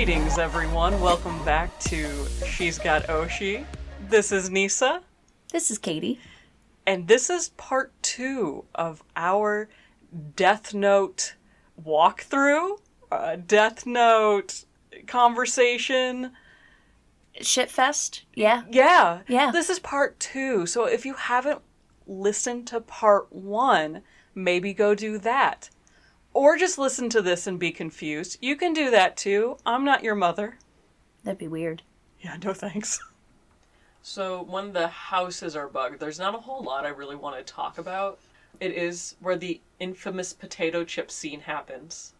Greetings, everyone. Welcome back to She's Got Oshi. This is Nisa. This is Katie. And this is part 2 of our Death Note walkthrough, Death Note conversation. Shitfest? Yeah. Yeah. This is part 2. So if you haven't listened to part 1, maybe go do that. Or just listen to this and be confused. You can do that too. I'm not your mother. That'd be weird. Yeah, no thanks. So when the houses are bugged, there's not a whole lot I really want to talk about. It is where the infamous potato chip scene happens.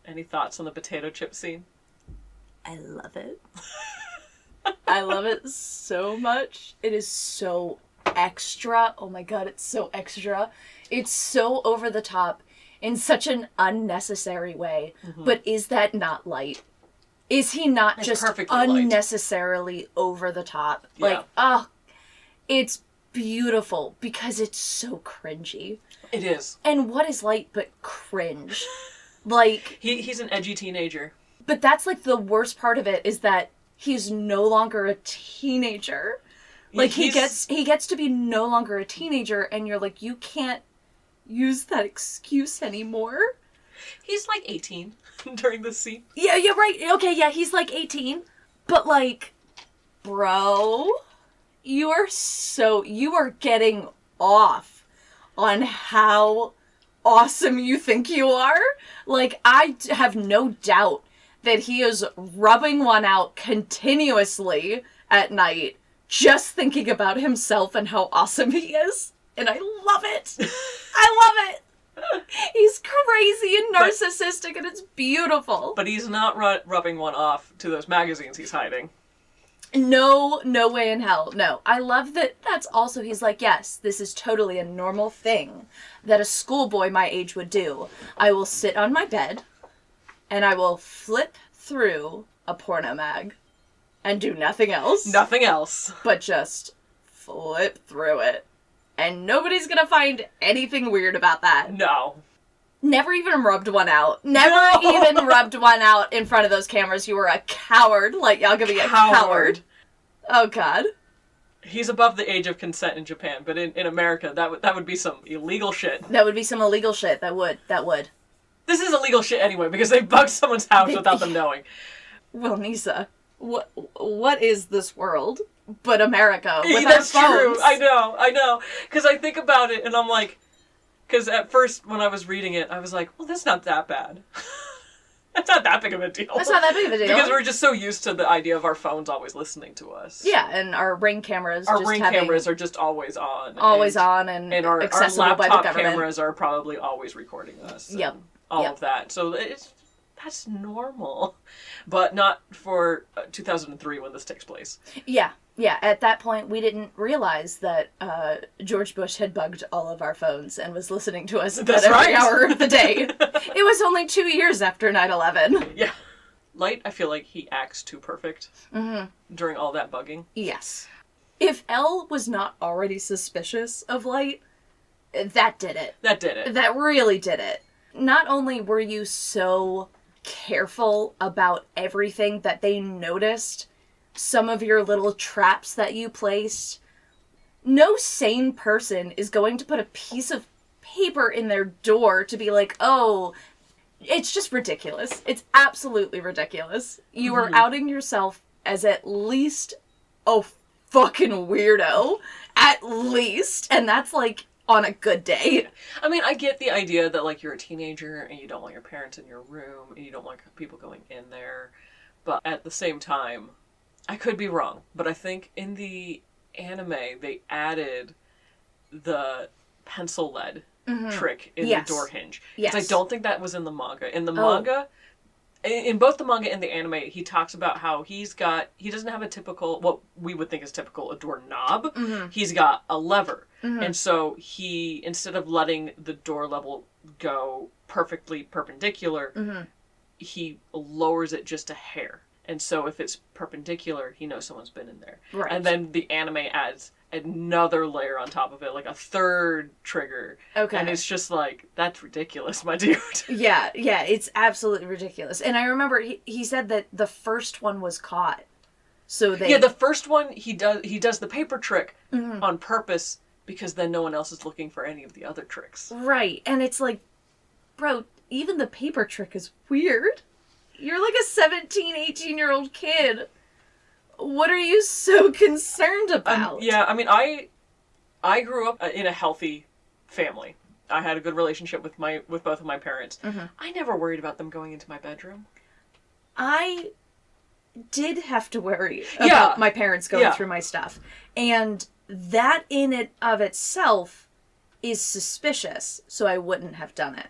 Any thoughts on the potato chip scene? I love it. I love it so much. It is so extra. Oh my god, it's so extra. It's so over the top in such an unnecessary way. Mm-hmm. But is that not Light? Is he not it's just unnecessarily light. Over the top? Yeah. Like, it's beautiful because it's so cringy. It is. And what is Light but cringe? Like... He's an edgy teenager. But that's like the worst part of it is that he's no longer a teenager. Like he gets to be no longer a teenager and you're like, you can't use that excuse anymore. He's like 18 during this scene. Yeah, right. Okay, yeah, he's like 18. But like, bro, you are getting off on how awesome you think you are. Like, I have no doubt that he is rubbing one out continuously at night, just thinking about himself and how awesome he is. And I love it. I love it. He's crazy and narcissistic, and it's beautiful. But he's not rubbing one off to those magazines he's hiding. No way in hell. No. I love that that's also, he's like, yes, this is totally a normal thing that a schoolboy my age would do. I will sit on my bed, and I will flip through a porno mag and do nothing else. Nothing else. But just flip through it. And nobody's gonna find anything weird about that. No. Never even rubbed one out. Even rubbed one out in front of those cameras. You were a coward. Light Yagami, a coward. Oh, God. He's above the age of consent in Japan, but in America, that would be some illegal shit. That would be some illegal shit. That would. This is illegal shit anyway, because they bugged someone's house without them knowing. Well, Nisa, what is this world but America with That's our phones? True. I know. Because I think about it, and I'm like... Because at first, when I was reading it, I was like, well, that's not that bad. That's not that big of a deal. That's not that big of a deal. Because we're just so used to the idea of our phones always listening to us. Yeah, and our Ring cameras cameras are just always on. And our accessible laptop by the government. Cameras are probably always recording us. Yep. All of that. So that's normal. But not for 2003 when this takes place. Yeah. At that point, we didn't realize that George Bush had bugged all of our phones and was listening to us every hour of the day. It was only 2 years after 9/11. Yeah. Light, I feel like he acts too perfect during all that bugging. Yes. If L was not already suspicious of Light, that did it. That really did it. Not only were you so careful about everything that they noticed, some of your little traps that you placed, no sane person is going to put a piece of paper in their door to be like, oh, it's just ridiculous. It's absolutely ridiculous. You are outing yourself as at least a fucking weirdo. At least. And that's like on a good day. I mean, I get the idea that like you're a teenager and you don't want your parents in your room and you don't want people going in there. But at the same time, I could be wrong, but I think in the anime they added the pencil lead trick in the door hinge. Yes. I don't think that was in the manga. In the manga, in both the manga and the anime, he talks about how he doesn't have a typical, what we would think is typical, a door knob. He's got a lever. And so he, instead of letting the door level go perfectly perpendicular, he lowers it just a hair. And so if it's perpendicular, he knows someone's been in there. Right. And then the anime adds another layer on top of it, like a third trigger. Okay. And it's just like, that's ridiculous, my dude. Yeah, it's absolutely ridiculous. And I remember he said that the first one was caught. So they... Yeah, the first one, he does the paper trick on purpose because then no one else is looking for any of the other tricks. Right. And it's like, bro, even the paper trick is weird. You're like a 17, 18-year-old kid. What are you so concerned about? Yeah, I mean, I grew up in a healthy family. I had a good relationship with both of my parents. Mm-hmm. I never worried about them going into my bedroom. I did have to worry about my parents going through my stuff. And that in and of itself is suspicious, so I wouldn't have done it.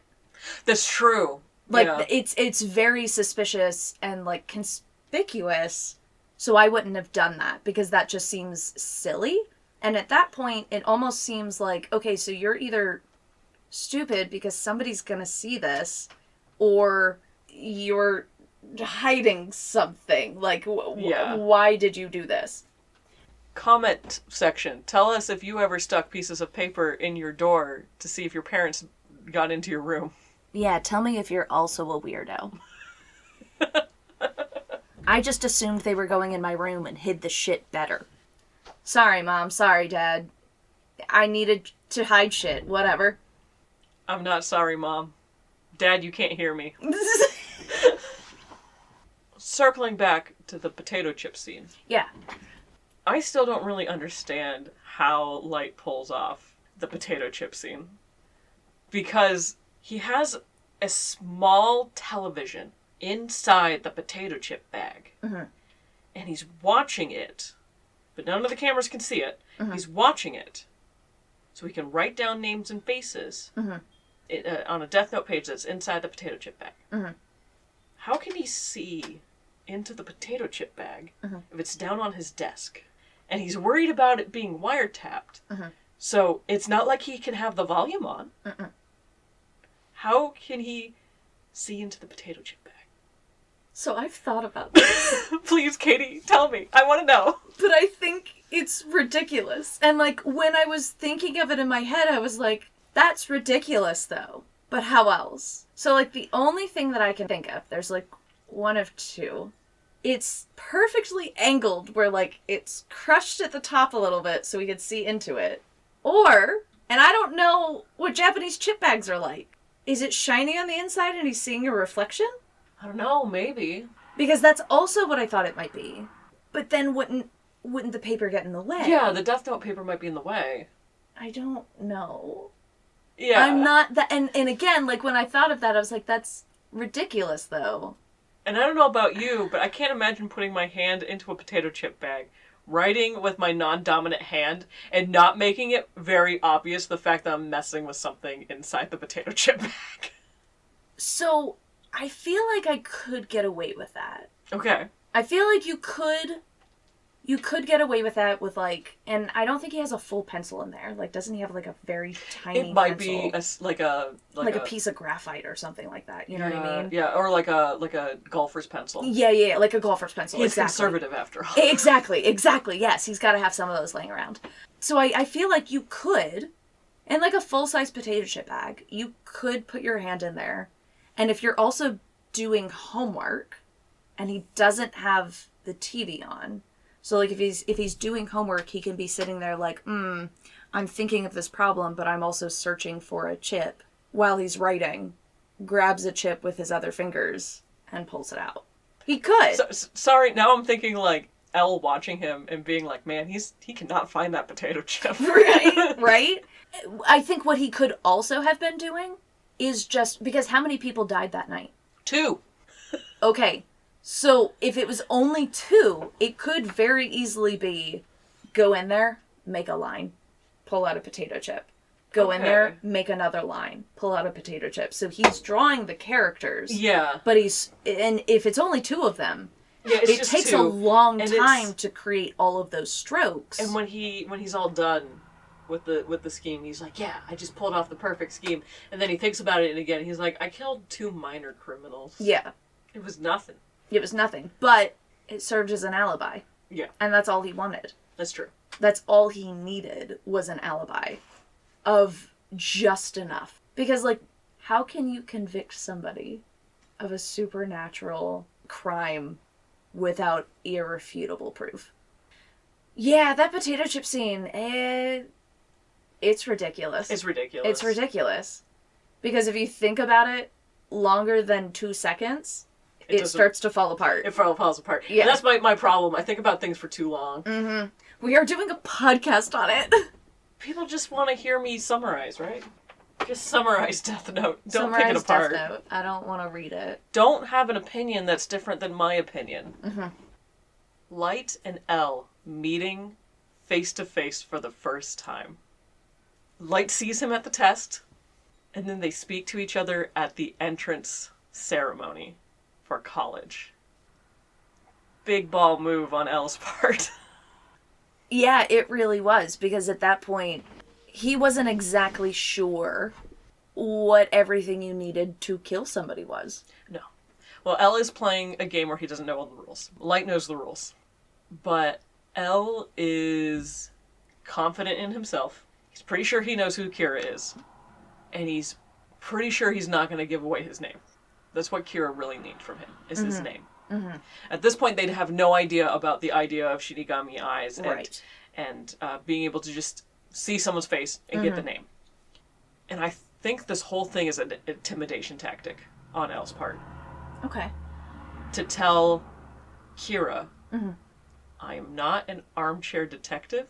That's true. Like, it's very suspicious and, like, conspicuous, so I wouldn't have done that, because that just seems silly. And at that point, it almost seems like, okay, so you're either stupid because somebody's gonna see this, or you're hiding something. Like, why did you do this? Comment section. Tell us if you ever stuck pieces of paper in your door to see if your parents got into your room. Yeah, tell me if you're also a weirdo. I just assumed they were going in my room and hid the shit better. Sorry, Mom. Sorry, Dad. I needed to hide shit. Whatever. I'm not sorry, Mom. Dad, you can't hear me. Circling back to the potato chip scene. Yeah. I still don't really understand how Light pulls off the potato chip scene. Because he has a small television inside the potato chip bag. Mm-hmm. And he's watching it. But none of the cameras can see it. Mm-hmm. He's watching it. So he can write down names and faces on a Death Note page that's inside the potato chip bag. Mm-hmm. How can he see into the potato chip bag if it's down on his desk? And he's worried about it being wiretapped. Mm-hmm. So it's not like he can have the volume on. Mm-mm. How can he see into the potato chip bag? So I've thought about this. Please, Katie, tell me. I want to know. But I think it's ridiculous. And, like, when I was thinking of it in my head, I was like, that's ridiculous, though. But how else? So, like, the only thing that I can think of, there's, like, one of two. It's perfectly angled where, like, it's crushed at the top a little bit so we could see into it. Or, and I don't know what Japanese chip bags are like. Is it shiny on the inside and he's seeing a reflection? I don't know, maybe. Because that's also what I thought it might be. But then wouldn't the paper get in the way? Yeah, the Death Note paper might be in the way. I don't know. Yeah. I'm not that, and again, like, when I thought of that, I was like, that's ridiculous, though. And I don't know about you, but I can't imagine putting my hand into a potato chip bag, writing with my non-dominant hand, and not making it very obvious the fact that I'm messing with something inside the potato chip bag. So, I feel like I could get away with that. Okay. I feel like you could get away with that with, like, and I don't think he has a full pencil in there. Like, doesn't he have, like, a very tiny It might pencil? be like a piece of graphite or something like that. You know what I mean? Yeah, or like a golfer's pencil. Yeah, like a golfer's pencil. He's conservative after all. Exactly. Yes, he's got to have some of those laying around. So I feel like you could, in like a full-size potato chip bag, you could put your hand in there. And if you're also doing homework and he doesn't have the TV on, so like if he's doing homework, he can be sitting there like, I'm thinking of this problem, but I'm also searching for a chip while he's writing, grabs a chip with his other fingers and pulls it out. He could. Sorry, now I'm thinking like Elle watching him and being like, man, he cannot find that potato chip. Right? I think what he could also have been doing is just, because how many people died that night? 2. Okay. So, if it was only 2, it could very easily be, go in there, make a line, pull out a potato chip. Go in there, make another line, pull out a potato chip. So he's drawing the characters. Yeah. But and if it's only 2 of them, it takes 2. A long time to create all of those strokes. And when he's all done with the scheme, he's like, yeah, I just pulled off the perfect scheme. And then he thinks about it and again, he's like, I killed 2 minor criminals. Yeah. It was nothing. It was nothing, but it served as an alibi. Yeah. And that's all he wanted. That's true. That's all he needed was an alibi of just enough. Because, like, how can you convict somebody of a supernatural crime without irrefutable proof? Yeah, that potato chip scene, it's ridiculous. It's ridiculous. It's ridiculous. Because if you think about it longer than 2 seconds, it starts to fall apart. It falls apart. Yeah. And that's my problem. I think about things for too long. Mm-hmm. We are doing a podcast on it. People just want to hear me summarize, right? Just summarize Death Note. Don't pick it apart. Death Note. I don't want to read it. Don't have an opinion that's different than my opinion. Mm-hmm. Light and L meeting face to face for the first time. Light sees him at the test, and then they speak to each other at the entrance ceremony for college. Big ball move on L's part. Yeah, it really was, because at that point, he wasn't exactly sure what everything you needed to kill somebody was. No. Well, L is playing a game where he doesn't know all the rules. Light knows the rules. But L is confident in himself. He's pretty sure he knows who Kira is. And he's pretty sure he's not going to give away his name. That's what Kira really needs from him, is his name. Mm-hmm. At this point, they'd have no idea about the idea of Shinigami eyes and being able to just see someone's face and get the name. And I think this whole thing is an intimidation tactic on L's part. Okay. To tell Kira, I am not an armchair detective.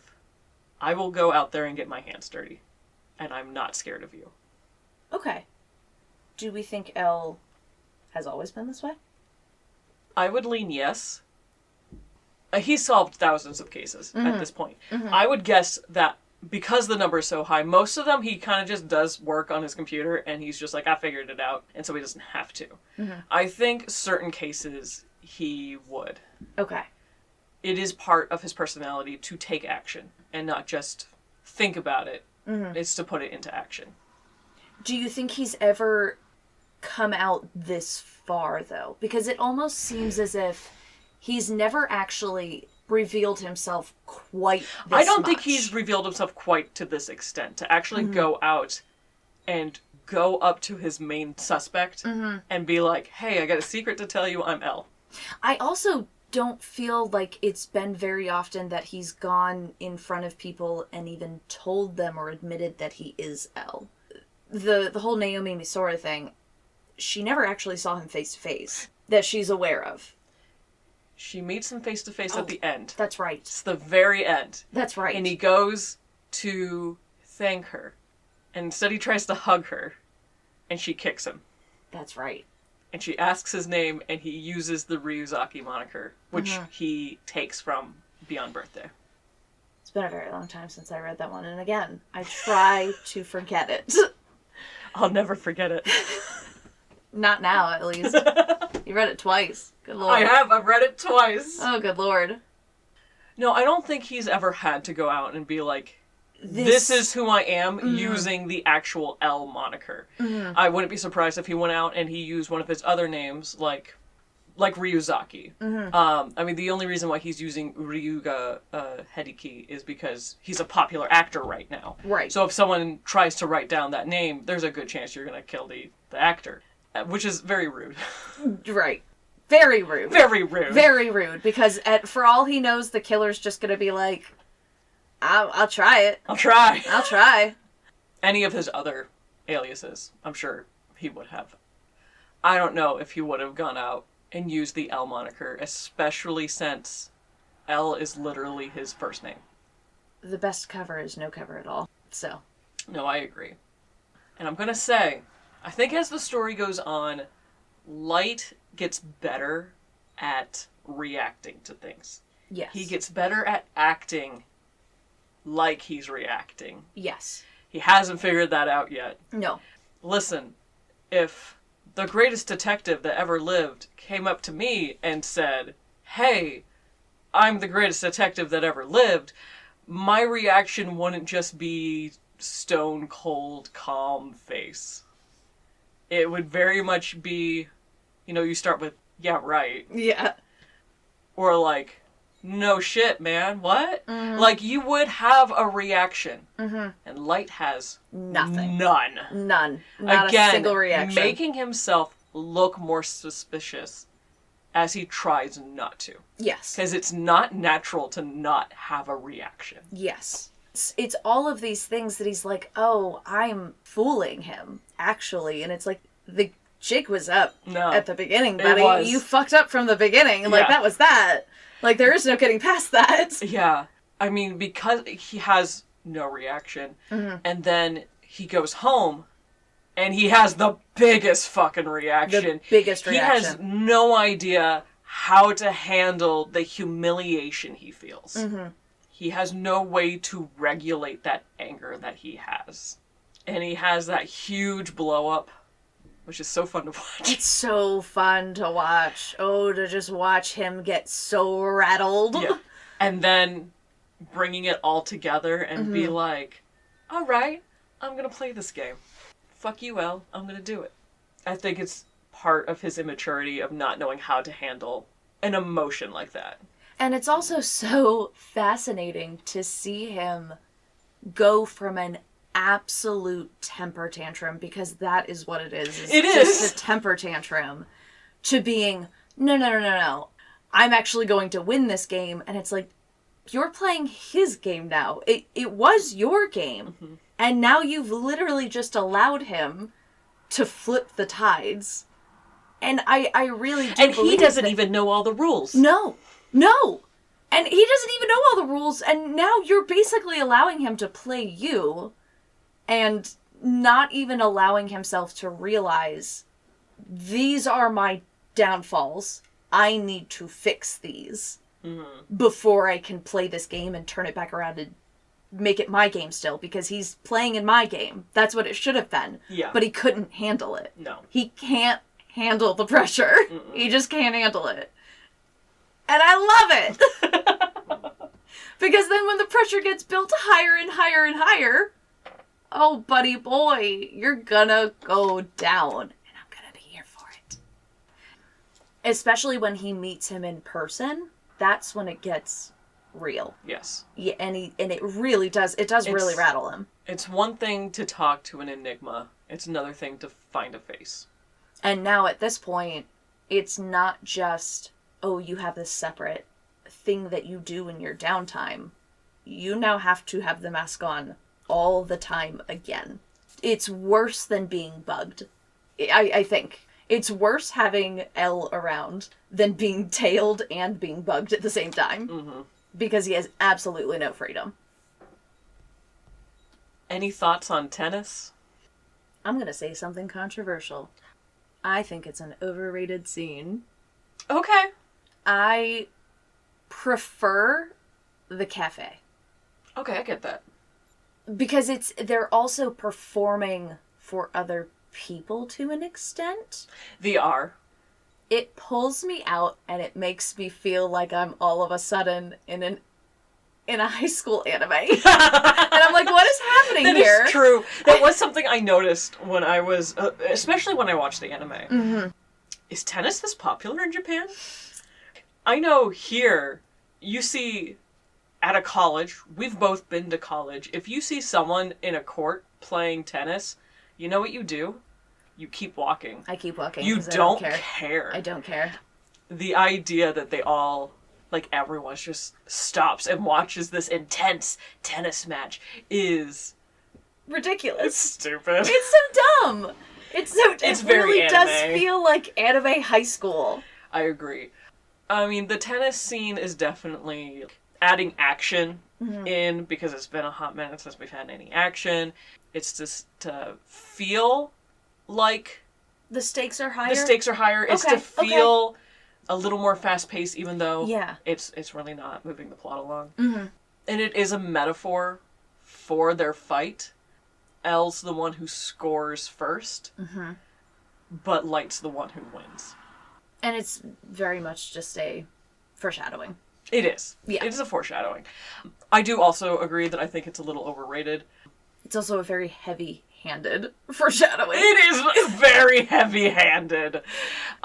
I will go out there and get my hands dirty. And I'm not scared of you. Okay. Do we think L has always been this way? I would lean yes. He's solved thousands of cases at this point. I would guess that because the number is so high, most of them he kind of just does work on his computer and he's just like, I figured it out, and so he doesn't have to. I think certain cases he would. Okay. It is part of his personality to take action and not just think about it. It's to put it into action. Do you think he's ever come out this far, though? Because it almost seems as if he's never actually revealed himself quite this I don't much. think he's revealed himself quite to this extent. To actually go out and go up to his main suspect and be like, hey, I got a secret to tell you, I'm L. I also don't feel like it's been very often that he's gone in front of people and even told them or admitted that he is L. The whole Naomi Misora thing, she never actually saw him face to face that she's aware of. She meets him face to face at the end. That's right. It's the very end. That's right. And he goes to thank her. And instead he tries to hug her. And she kicks him. That's right. And she asks his name, and he uses the Ryuzaki moniker, which he takes from Beyond Birthday. It's been a very long time since I read that one. And again, I try to forget it. I'll never forget it. Not now, at least. You read it twice. Good lord. I have. I've read it twice. Oh, good lord. No, I don't think he's ever had to go out and be like, this is who I am, using the actual L moniker. I wouldn't be surprised if he went out and he used one of his other names, like Ryuzaki. I mean, the only reason why he's using Ryuga Hideki is because he's a popular actor right now. Right. So if someone tries to write down that name, there's a good chance you're going to kill the actor. Which is very rude. Right. Very rude. Very rude. Very rude, because for all he knows, the killer's just going to be like, I'll try it. I'll try. I'll try. Any of his other aliases, I'm sure he would have. I don't know if he would have gone out and used the L moniker, especially since L is literally his first name. The best cover is no cover at all, so. No, I agree. And I'm going to say, I think as the story goes on, Light gets better at reacting to things. Yes. He gets better at acting like he's reacting. Yes. He hasn't figured that out yet. No. Listen, if the greatest detective that ever lived came up to me and said, hey, I'm the greatest detective that ever lived, my reaction wouldn't just be stone cold, calm face. It would very much be, you start with, yeah, right. Yeah. Or like, no shit, man, what? Mm-hmm. Like, you would have a reaction. Mm-hmm. And Light has nothing. None. Not again, a single reaction. Making himself look more suspicious as he tries not to. Yes. Because it's not natural to not have a reaction. Yes. It's all of these things that he's like, oh, I'm fooling him, actually. And it's like, the jig was up at the beginning, buddy. You fucked up from the beginning. Like, that was that. Like, there is no getting past that. Yeah. I mean, because he has no reaction, and then he goes home, and he has the biggest fucking reaction. The biggest reaction. He has no idea how to handle the humiliation he feels. Mm-hmm. He has no way to regulate that anger that he has. And he has that huge blow-up, which is so fun to watch. It's so fun to watch. Oh, to just watch him get so rattled. Yeah. And then bringing it all together and be like, all right, I'm going to play this game. Fuck you, Elle. I'm going to do it. I think it's part of his immaturity of not knowing how to handle an emotion like that. And it's also so fascinating to see him go from an absolute temper tantrum, because that is what it is. It is just a temper tantrum, to being, no. I'm actually going to win this game. And it's like, you're playing his game now. It was your game. Mm-hmm. And now you've literally just allowed him to flip the tides. And I really do And he doesn't even know all the rules. No. And he doesn't even know all the rules. And now you're basically allowing him to play you and not even allowing himself to realize, these are my downfalls. I need to fix these before I can play this game and turn it back around and make it my game still, because he's playing in my game. That's what it should have been. Yeah. But he couldn't handle it. No. He can't handle the pressure. Mm-mm. He just can't handle it. And I love it! Because then when the pressure gets built higher and higher and higher, oh, buddy boy, you're gonna go down. And I'm gonna be here for it. Especially when he meets him in person, that's when it gets real. Yes. Yeah, and it really does. It does really rattle him. It's one thing to talk to an enigma. It's another thing to find a face. And now at this point, it's not just, oh, you have this separate thing that you do in your downtime. You now have to have the mask on all the time again. It's worse than being bugged. I think. It's worse having Elle around than being tailed and being bugged at the same time. Mm-hmm. Because he has absolutely no freedom. Any thoughts on tennis? I'm going to say something controversial. I think it's an overrated scene. Okay. I prefer the cafe. Okay, I get that. Because they're also performing for other people to an extent. They are. It pulls me out and it makes me feel like I'm all of a sudden in a high school anime. And I'm like, what is happening here? That is true. That was something I noticed when I was, especially when I watched the anime. Mm-hmm. Is tennis this popular in Japan? I know here, you see at a college, we've both been to college, if you see someone in a court playing tennis, you know what you do? You keep walking. I keep walking. You don't care. I don't care. The idea that they all, like everyone just stops and watches this intense tennis match is ridiculous. It's stupid. It's so dumb. It very really anime. Does feel like anime high school. I agree. I mean, the tennis scene is definitely adding action in, because it's been a hot minute since we've had any action. It's just to feel like the stakes are higher. It's to feel a little more fast-paced, even though it's really not moving the plot along. Mm-hmm. And it is a metaphor for their fight. Elle's the one who scores first, but Light's the one who wins. And it's very much just a foreshadowing. It is. Yeah. It is a foreshadowing. I do also agree that I think it's a little overrated. It's also a very heavy-handed foreshadowing. It is very heavy-handed.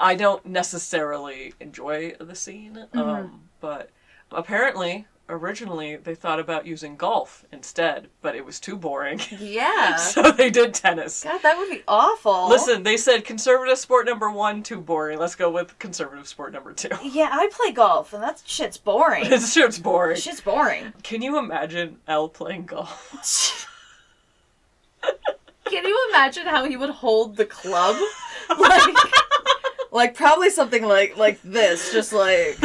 I don't necessarily enjoy the scene, but Apparently, originally, they thought about using golf instead, but it was too boring. Yeah. So they did tennis. God, that would be awful. Listen, they said conservative sport number 1, too boring. Let's go with conservative sport number 2. Yeah, I play golf, and that shit's boring. Shit's boring. Shit's boring. Can you imagine Elle playing golf? Can you imagine how he would hold the club? Like probably something like this, just like...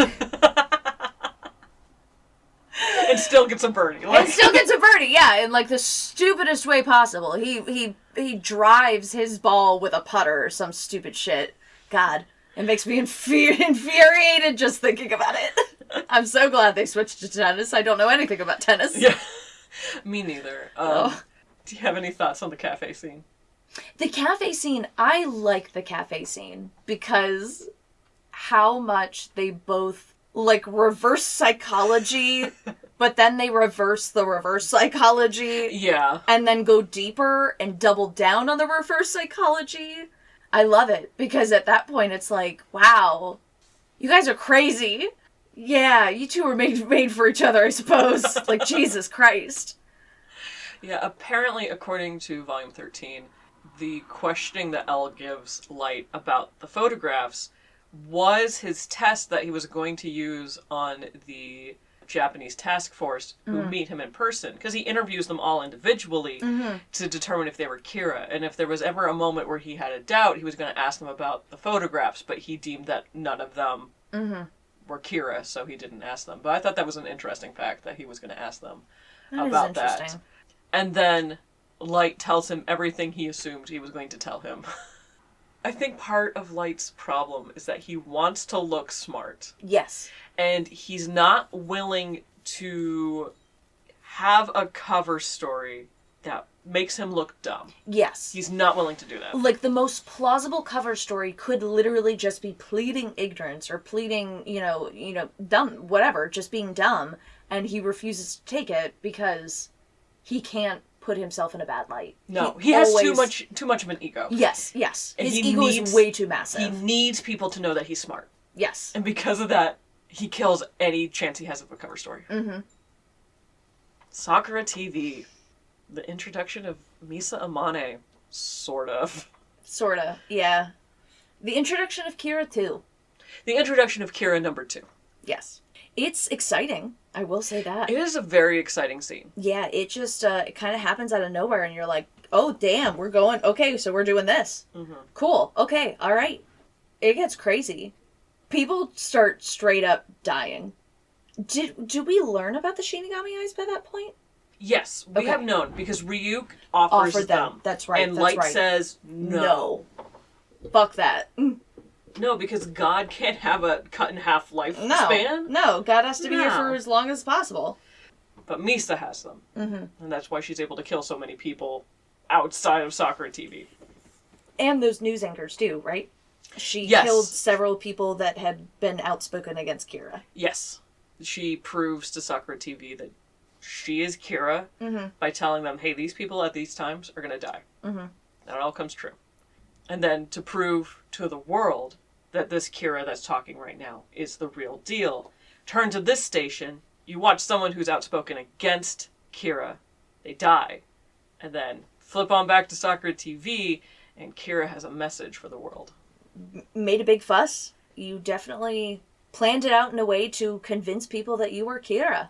And still gets a birdie. And still gets a birdie, yeah, in like the stupidest way possible. He drives his ball with a putter or some stupid shit. God, it makes me infuriated just thinking about it. I'm so glad they switched to tennis. I don't know anything about tennis. Yeah, me neither. Do you have any thoughts on the cafe scene? The cafe scene, I like the cafe scene because how much they both like reverse psychology, but then they reverse the reverse psychology. Yeah. And then go deeper and double down on the reverse psychology. I love it because at that point it's like, wow, you guys are crazy. Yeah, you two were made for each other, I suppose. Like, Jesus Christ. Yeah, apparently, according to Volume 13, the questioning that Elle gives Light about the photographs was his test that he was going to use on the Japanese task force who meet him in person. Because he interviews them all individually to determine if they were Kira. And if there was ever a moment where he had a doubt, he was going to ask them about the photographs. But he deemed that none of them were Kira, so he didn't ask them. But I thought that was an interesting fact that he was going to ask them about that. And then Light tells him everything he assumed he was going to tell him. I think part of Light's problem is that he wants to look smart. Yes. And he's not willing to have a cover story that makes him look dumb. Yes. He's not willing to do that. Like, the most plausible cover story could literally just be pleading ignorance or pleading, you know, dumb, whatever, just being dumb. And he refuses to take it because he can't put himself in a bad light. No, he has too much of an ego. Yes. And his ego is way too massive. He needs people to know that he's smart. Yes. And because of that, he kills any chance he has of a cover story. Sakura TV. The introduction of Misa Amane. Sort of, yeah. The introduction of Kira, too. The introduction of Kira number 2. Yes. It's exciting. I will say that. It is a very exciting scene. Yeah, it just, it kind of happens out of nowhere, and you're like, oh, damn, we're going, okay, so we're doing this. Cool, okay, all right. It gets crazy. People start straight up dying. Did we learn about the Shinigami eyes by that point? Yes, we have known, because Ryuk offered them. That's right, and Light says, no. Fuck that. No, because God can't have a cut-in-half lifespan. No, God has to be here for as long as possible. But Misa has them. And that's why she's able to kill so many people outside of Sakura TV. And those news anchors, too, right? She killed several people that had been outspoken against Kira. Yes. She proves to Sakura TV that she is Kira by telling them, hey, these people at these times are going to die. That all comes true. And then to prove to the world that this Kira that's talking right now is the real deal. Turn to this station, you watch someone who's outspoken against Kira, they die. And then flip on back to Sakura TV, and Kira has a message for the world. Made a big fuss. You definitely planned it out in a way to convince people that you were Kira.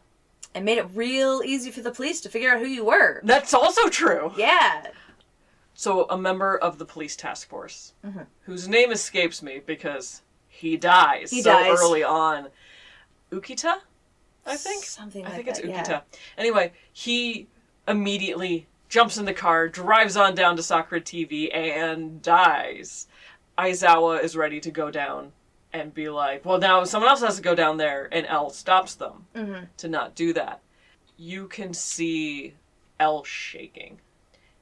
And made it real easy for the police to figure out who you were. That's also true. Yeah. So a member of the police task force, whose name escapes me because he dies early on. Ukita, I think? Something like that, I think it's Ukita. Yeah. Anyway, he immediately jumps in the car, drives on down to Sakura TV, and dies. Aizawa is ready to go down and be like, well, now someone else has to go down there, and Elle stops them to not do that. You can see Elle shaking.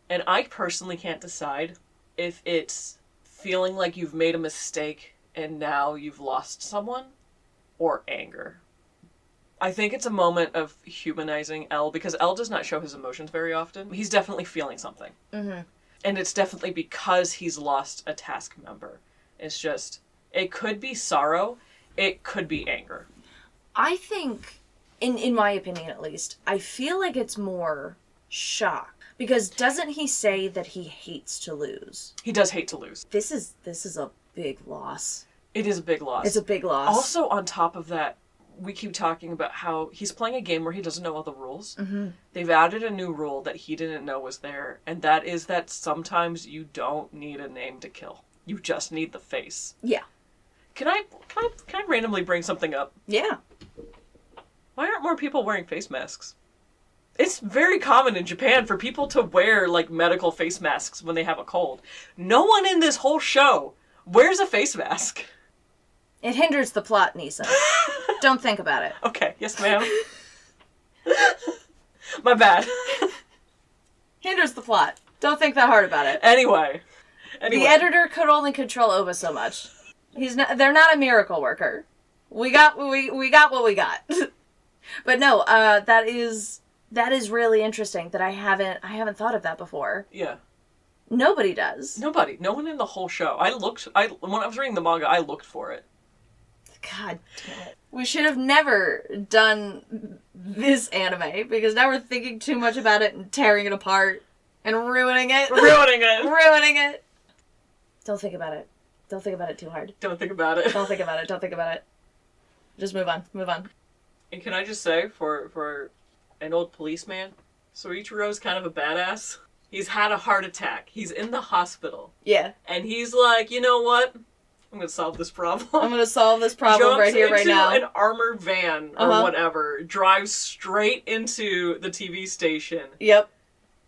And I personally can't decide if it's feeling like you've made a mistake and now you've lost someone, or anger. I think it's a moment of humanizing Elle, because Elle does not show his emotions very often. He's definitely feeling something. And it's definitely because he's lost a task member. It's just, it could be sorrow, it could be anger. I think in my opinion at least, I feel like it's more shock. Because doesn't he say that he hates to lose? He does hate to lose. This is a big loss. It is a big loss. It's a big loss. Also, on top of that, we keep talking about how he's playing a game where he doesn't know all the rules. Mm-hmm. They've added a new rule that he didn't know was there, and that is that sometimes you don't need a name to kill. You just need the face. Yeah. Can I randomly bring something up? Yeah. Why aren't more people wearing face masks? It's very common in Japan for people to wear, like, medical face masks when they have a cold. No one in this whole show wears a face mask. It hinders the plot, Nisa. Don't think about it. Okay, yes ma'am. My bad. Hinders the plot. Don't think that hard about it. Anyway. The editor could only control Ova so much. They're not a miracle worker. We got what we got. But no, that is really interesting that I haven't thought of that before. Yeah. Nobody does. Nobody. No one in the whole show. When I was reading the manga, I looked for it. God damn it. We should have never done this anime, because now we're thinking too much about it and tearing it apart and ruining it. Ruining it. Ruining it. Don't think about it. Don't think about it too hard. Don't think about it. Don't think about it. Don't think about it. Just move on. Move on. And can I just say, for an old policeman, Soichiro's kind of a badass. He's had a heart attack. He's in the hospital. Yeah. And he's like, you know what? I'm going to solve this problem. I'm going to solve this problem right here, right now. Jumps into an armored van or whatever, drives straight into the TV station. Yep.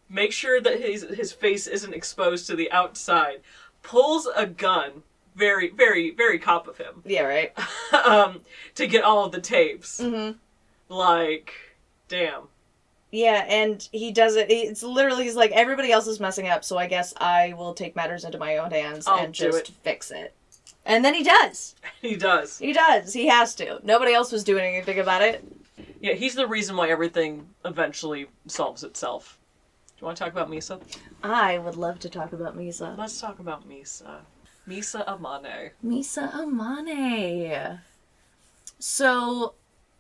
Make sure that his face isn't exposed to the outside. Pulls a gun. Very, very, very cop of him. Yeah, right. To get all of the tapes. Mm-hmm. Like, damn. Yeah, and he does it. He's like, everybody else is messing up, so I guess I will take matters into my own hands and just fix it. And then he does. He does. He does. He has to. Nobody else was doing anything about it. Yeah, he's the reason why everything eventually solves itself. Do you want to talk about Misa? I would love to talk about Misa. Let's talk about Misa. Misa Amane. Misa Amane. So,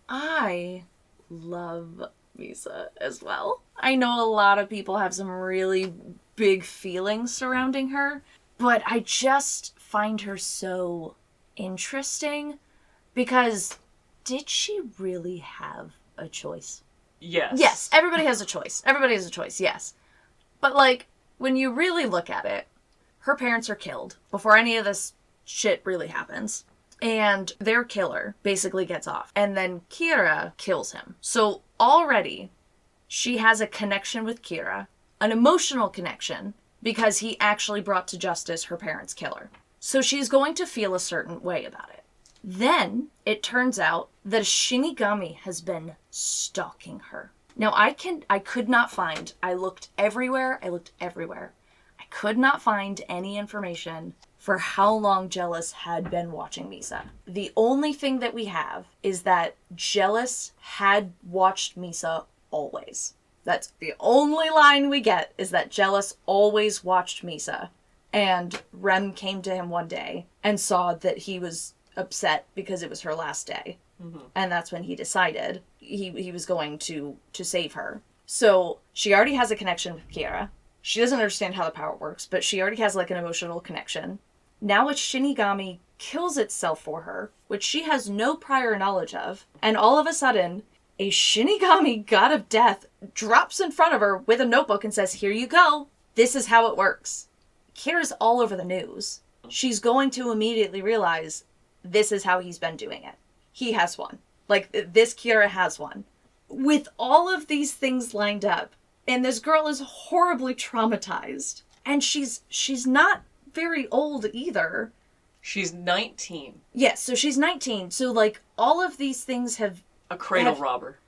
I love Misa as well. I know a lot of people have some really big feelings surrounding her, but I just find her so interesting because did she really have a choice? Yes. Yes, everybody has a choice. Everybody has a choice, yes. But, like, when you really look at it, her parents are killed before any of this shit really happens. And their killer basically gets off. And then Kira kills him. So already, she has a connection with Kira. An emotional connection. Because he actually brought to justice her parents' killer. So she's going to feel a certain way about it. Then, it turns out that a Shinigami has been stalking her. Now, I could not find, I looked everywhere. I could not find any information for how long Jealous had been watching Misa. The only thing that we have is that Jealous had watched Misa always. That's the only line we get, is that Jealous always watched Misa. And Rem came to him one day and saw that he was upset because it was her last day. Mm-hmm. And that's when he decided he was going to save her. So she already has a connection with Kira. She doesn't understand how the power works, but she already has, like, an emotional connection. Now a Shinigami kills itself for her, which she has no prior knowledge of. And all of a sudden, a Shinigami god of death drops in front of her with a notebook and says, here you go. This is how it works. Kira's all over the news. She's going to immediately realize this is how he's been doing it. He has won. Like, this Kira has won. With all of these things lined up, and this girl is horribly traumatized. And she's not very old either. She's 19. Yes, so she's 19. So, like, all of these things have... A cradle robber.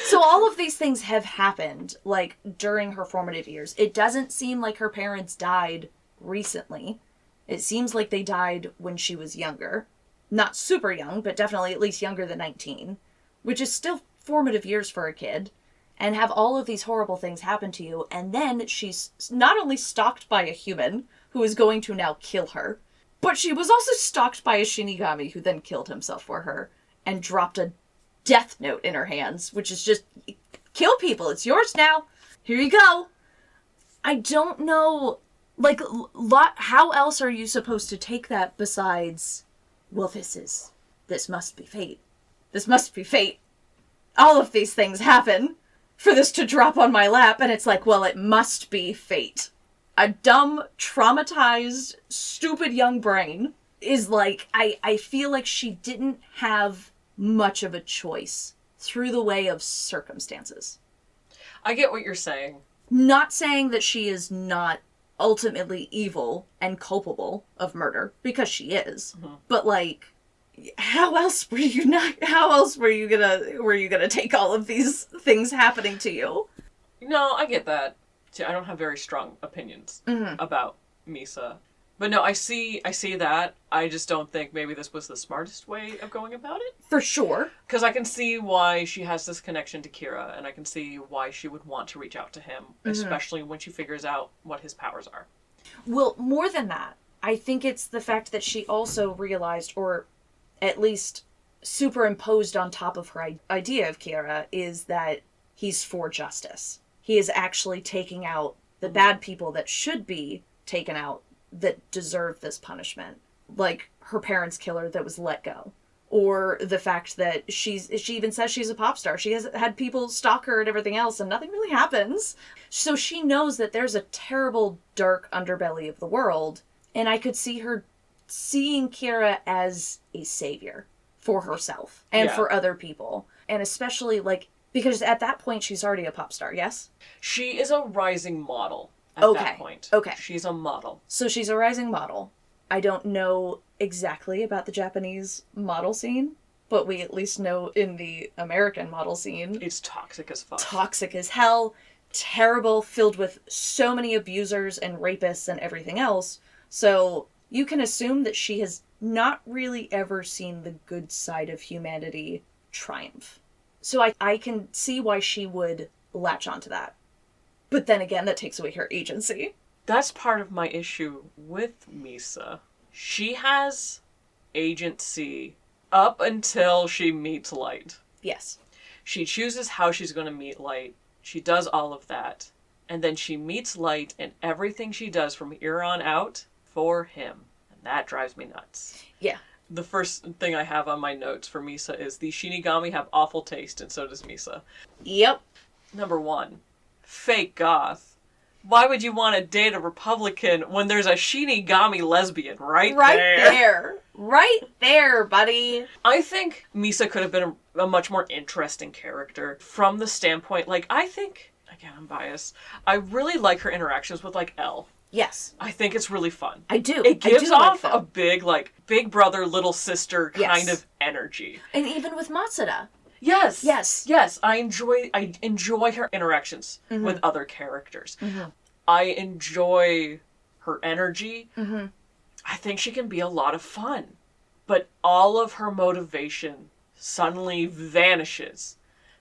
So all of these things have happened, like, during her formative years. It doesn't seem like her parents died recently. It seems like they died when she was younger. Not super young, but definitely at least younger than 19. Which is still formative years for a kid. And have all of these horrible things happen to you. And then she's not only stalked by a human who is going to now kill her, but she was also stalked by a Shinigami who then killed himself for her and dropped a death note in her hands, which is just, kill people, it's yours now, here you go. I don't know, like, how else are you supposed to take that besides, well, this must be fate. This must be fate. All of these things happen for this to drop on my lap, and it's like, well, it must be fate. A dumb, traumatized, stupid young brain is like, I feel like she didn't have much of a choice through the way of circumstances. I get what you're saying. Not saying that she is not ultimately evil and culpable of murder, because she is. Mm-hmm. But like, how else were you gonna take all of these things happening to you? No, I get that. See, I don't have very strong opinions about Misa. But no, I see that. I just don't think maybe this was the smartest way of going about it. For sure. Because I can see why she has this connection to Kira, and I can see why she would want to reach out to him, especially when she figures out what his powers are. Well, more than that, I think it's the fact that she also realized, or at least superimposed on top of her idea of Kira, is that he's for justice. He is actually taking out the bad people that should be taken out, that deserve this punishment. Like her parents' killer that was let go. Or the fact that she even says she's a pop star. She has had people stalk her and everything else, and nothing really happens. So she knows that there's a terrible, dark underbelly of the world, and I could see her seeing Kira as a savior for herself and for other people. And especially, like, because at that point she's already a pop star, yes? She is a rising model at that point. Okay. She's a model. So she's a rising model. I don't know exactly about the Japanese model scene, but we at least know in the American model scene, it's toxic as fuck. Toxic as hell. Terrible, filled with so many abusers and rapists and everything else. So you can assume that she has not really ever seen the good side of humanity triumph. So I can see why she would latch onto that. But then again, that takes away her agency. That's part of my issue with Misa. She has agency up until she meets Light. Yes. She chooses how she's going to meet Light. She does all of that. And then she meets Light, and everything she does from here on out for him. And that drives me nuts. Yeah. The first thing I have on my notes for Misa is the Shinigami have awful taste, and so does Misa. Yep. Number 1. Fake goth. Why would you want to date a Republican when there's a Shinigami lesbian right there? Right there, buddy. I think Misa could have been a much more interesting character from the standpoint, like, I think, again, I'm biased, I really like her interactions with, like, Elle. Yes. I think it's really fun. I do. It gives off a big, like, big brother, little sister kind of energy. And even with Matsuda. Yes. I enjoy her interactions with other characters. I enjoy her energy. I think she can be a lot of fun. But all of her motivation suddenly vanishes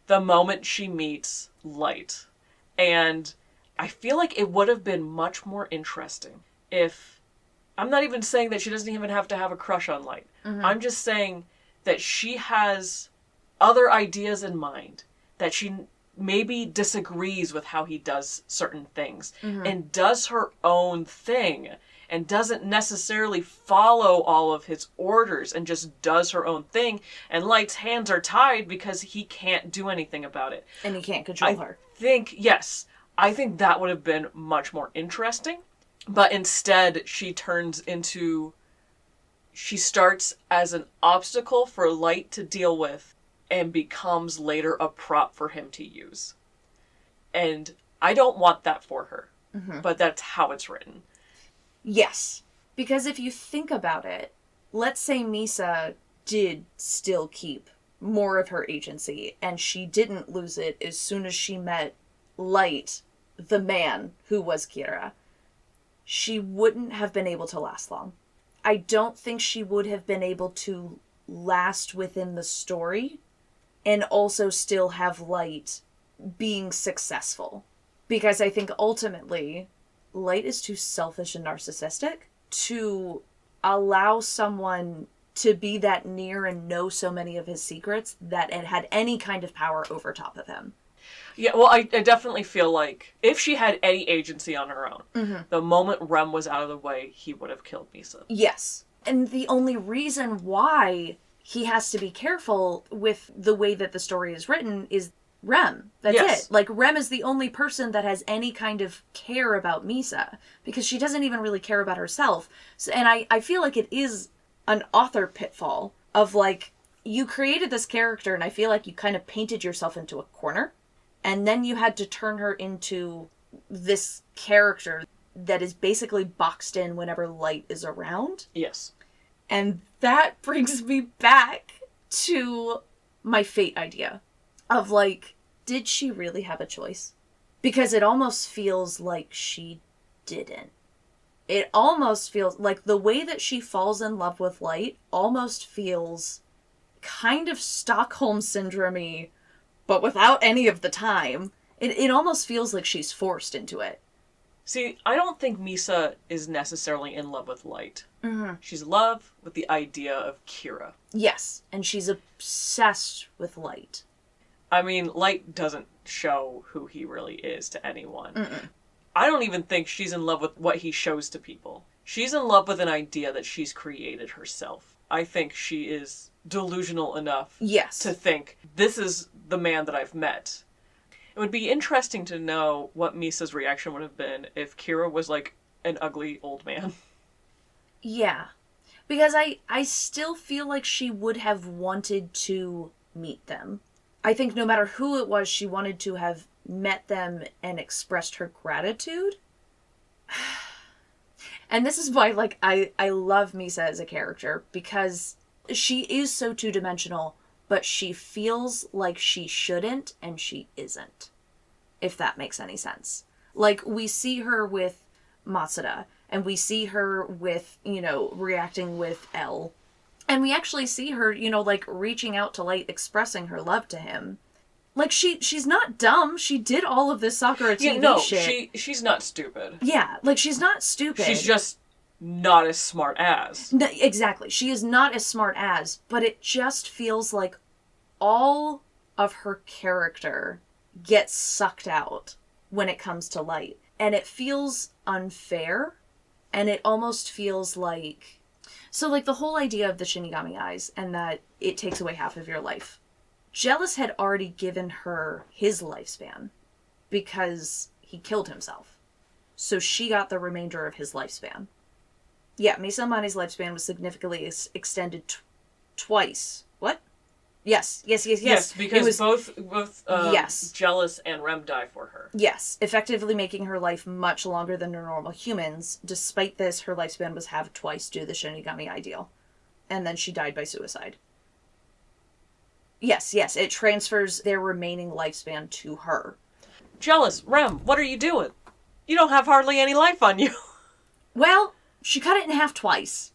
the moment she meets Light. And I feel like it would have been much more interesting if... I'm not even saying that she doesn't even have to have a crush on Light. I'm just saying that she has other ideas in mind, that she maybe disagrees with how he does certain things and does her own thing and doesn't necessarily follow all of his orders and just does her own thing, and Light's hands are tied because he can't do anything about it. And he can't control her. I think that would have been much more interesting, but instead she starts as an obstacle for Light to deal with and becomes later a prop for him to use. And I don't want that for her, but that's how it's written. Yes. Because if you think about it, let's say Misa did still keep more of her agency, and she didn't lose it as soon as she met Light, the man who was Kira. She wouldn't have been able to last long. I don't think she would have been able to last within the story and also still have Light being successful. Because I think ultimately, Light is too selfish and narcissistic to allow someone to be that near and know so many of his secrets that it had any kind of power over top of him. Yeah, well, I definitely feel like if she had any agency on her own, the moment Rem was out of the way, he would have killed Misa. Yes. And the only reason why he has to be careful with the way that the story is written is Rem. That's it. Like, Rem is the only person that has any kind of care about Misa, because she doesn't even really care about herself. So, and I feel like it is an author pitfall of, like, you created this character and I feel like you kind of painted yourself into a corner, and then you had to turn her into this character that is basically boxed in whenever Light is around. Yes. And that brings me back to my fate idea of, like, did she really have a choice? Because it almost feels like she didn't. It almost feels like the way that she falls in love with Light almost feels kind of Stockholm Syndrome-y, but without any of the time. It almost feels like she's forced into it. See, I don't think Misa is necessarily in love with Light. Mm-hmm. She's in love with the idea of Kira. Yes, and she's obsessed with Light. I mean, Light doesn't show who he really is to anyone. Mm-mm. I don't even think she's in love with what he shows to people. She's in love with an idea that she's created herself. I think she is delusional enough to think, this is the man that I've met. It would be interesting to know what Misa's reaction would have been if Kira was like an ugly old man. Yeah. Because I still feel like she would have wanted to meet them. I think no matter who it was, she wanted to have met them and expressed her gratitude. And this is why, like, I love Misa as a character, because she is so two-dimensional, but she feels like she shouldn't and she isn't, if that makes any sense. Like, we see her with Matsuda, and we see her with, you know, reacting with L. And we actually see her, you know, like, reaching out to Light, expressing her love to him. Like, she's not dumb. She did all of this Sakura TV shit. She's not stupid. Yeah, like, she's not stupid. She's just not as smart as. No, exactly. She is not as smart as, but it just feels like all of her character gets sucked out when it comes to Light. And it feels unfair, and it almost feels like... So, like, the whole idea of the Shinigami eyes, and that it takes away half of your life. Jealous had already given her his lifespan, because he killed himself. So she got the remainder of his lifespan. Yeah, Misa Amani's lifespan was significantly extended twice. What? Yes, because both Jealous and Rem die for her. Yes, effectively making her life much longer than normal humans. Despite this, her lifespan was halved twice due to the Shinigami ideal. And then she died by suicide. Yes, it transfers their remaining lifespan to her. Jealous, Rem, what are you doing? You don't have hardly any life on you. Well, she cut it in half twice.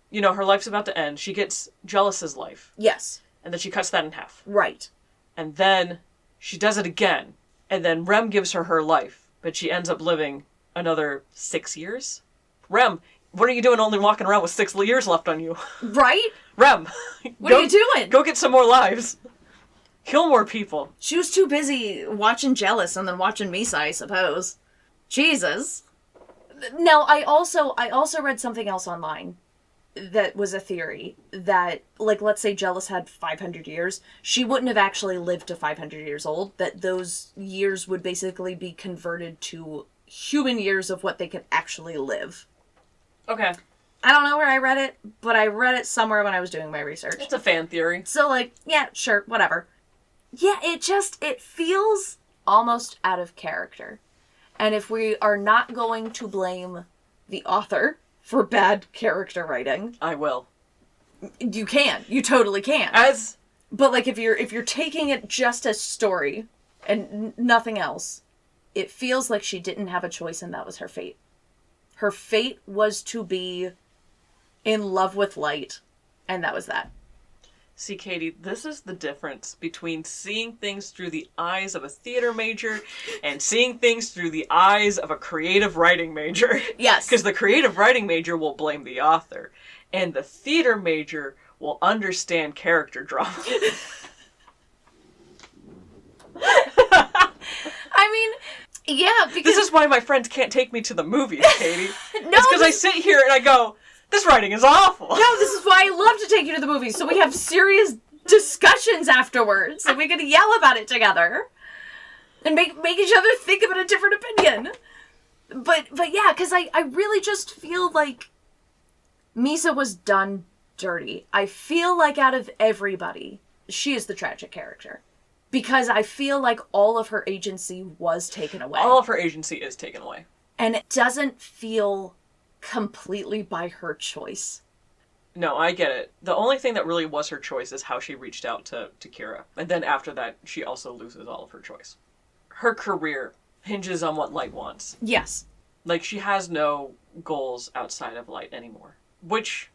You know, her life's about to end. She gets Jealous's life. Yes. And then she cuts that in half. Right. And then she does it again. And then Rem gives her life. But she ends up living another 6 years. Rem, what are you doing only walking around with 6 years left on you? Right? Rem, what are you doing? Go get some more lives. Kill more people. She was too busy watching Jealous and then watching Misa, I suppose. Jesus. Now, I also read something else online that was a theory that, like, let's say Jealous had 500 years. She wouldn't have actually lived to 500 years old. That those years would basically be converted to human years of what they could actually live. Okay. I don't know where I read it, but I read it somewhere when I was doing my research. It's a fan theory. So, like, yeah, sure, whatever. Yeah, it feels almost out of character. And if we are not going to blame the author for bad character writing... I will. You can. You totally can. But, like, if you're taking it just as story and nothing else, it feels like she didn't have a choice and that was her fate. Her fate was to be in love with Light, and that was that. See, Katie, this is the difference between seeing things through the eyes of a theater major and seeing things through the eyes of a creative writing major. Yes. Because the creative writing major will blame the author. And the theater major will understand character drama. I mean, yeah, because... This is why my friends can't take me to the movies, Katie. It's because I sit here and I go, this writing is awful. No, this is why I love to take you to the movies, so we have serious discussions afterwards, and we can yell about it together. And make each other think of a different opinion. But yeah, because I really just feel like Misa was done dirty. I feel like out of everybody, she is the tragic character. Because I feel like all of her agency was taken away. All of her agency is taken away. And it doesn't feel completely by her choice. No, I get it. The only thing that really was her choice is how she reached out to Kira. And then after that, she also loses all of her choice. Her career hinges on what Light wants. Yes. Like, she has no goals outside of Light anymore. Which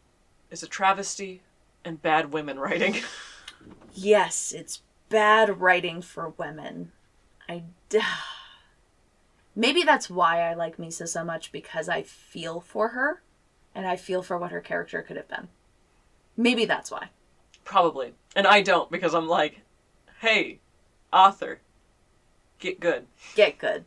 is a travesty and bad women writing. Yes, it's bad writing for women. Maybe that's why I like Misa so much, because I feel for her, and I feel for what her character could have been. Maybe that's why. Probably. And I don't, because I'm like, hey, author, get good. Get good.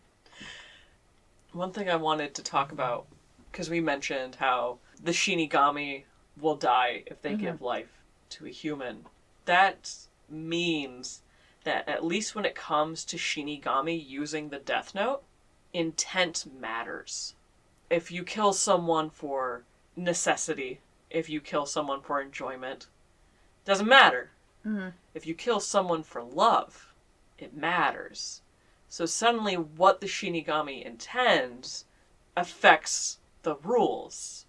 One thing I wanted to talk about, because we mentioned how the Shinigami will die if they give life to a human. That means that at least when it comes to Shinigami using the Death Note, intent matters. If you kill someone for necessity, if you kill someone for enjoyment, doesn't matter. Mm-hmm. If you kill someone for love, it matters. So suddenly what the Shinigami intends affects the rules.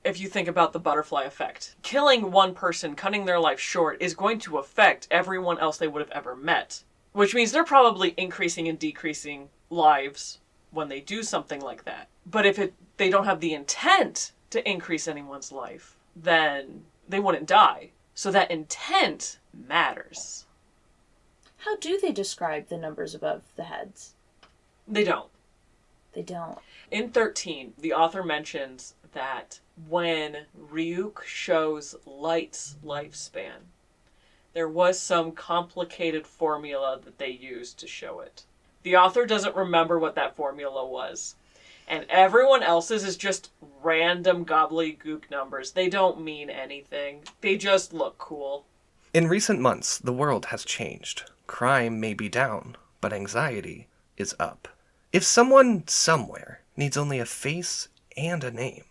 If you think about the butterfly effect, killing one person, cutting their life short, is going to affect everyone else they would have ever met. Which means they're probably increasing and decreasing lives when they do something like that. But if they don't have the intent to increase anyone's life, then they wouldn't die. So that intent matters. How do they describe the numbers above the heads? They don't. They don't. In 13, the author mentions that when Ryuk shows Light's lifespan, there was some complicated formula that they used to show it. The author doesn't remember what that formula was. And everyone else's is just random gobbledygook numbers. They don't mean anything. They just look cool. In recent months, the world has changed. Crime may be down, but anxiety is up. If someone somewhere needs only a face and a name.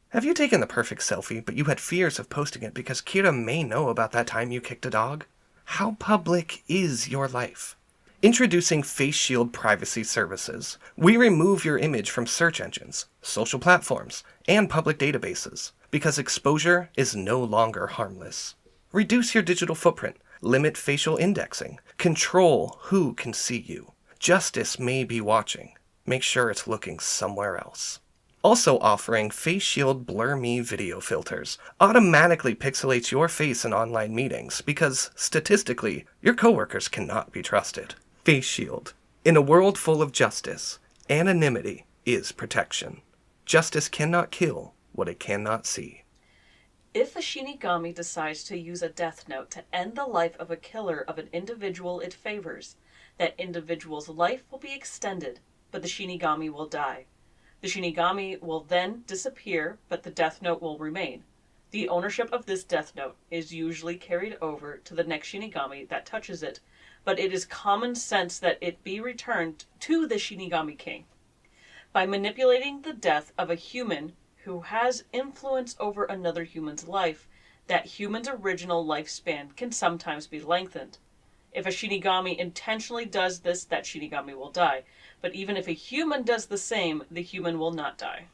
Have you taken the perfect selfie, but you had fears of posting it because Kira may know about that time you kicked a dog? How public is your life? Introducing Face Shield Privacy Services. We remove your image from search engines, social platforms, and public databases because exposure is no longer harmless. Reduce your digital footprint, limit facial indexing, control who can see you. Justice may be watching. Make sure it's looking somewhere else. Also offering Face Shield Blur Me video filters. Automatically pixelates your face in online meetings because, statistically, your coworkers cannot be trusted. Face Shield. In a world full of justice, anonymity is protection. Justice cannot kill what it cannot see. If a Shinigami decides to use a death note to end the life of a killer of an individual it favors, that individual's life will be extended, but the Shinigami will die. The Shinigami will then disappear, but the death note will remain. The ownership of this death note is usually carried over to the next Shinigami that touches it, but it is common sense that it be returned to the Shinigami King. By manipulating the death of a human who has influence over another human's life, that human's original lifespan can sometimes be lengthened. If a Shinigami intentionally does this, that Shinigami will die. But even if a human does the same, the human will not die.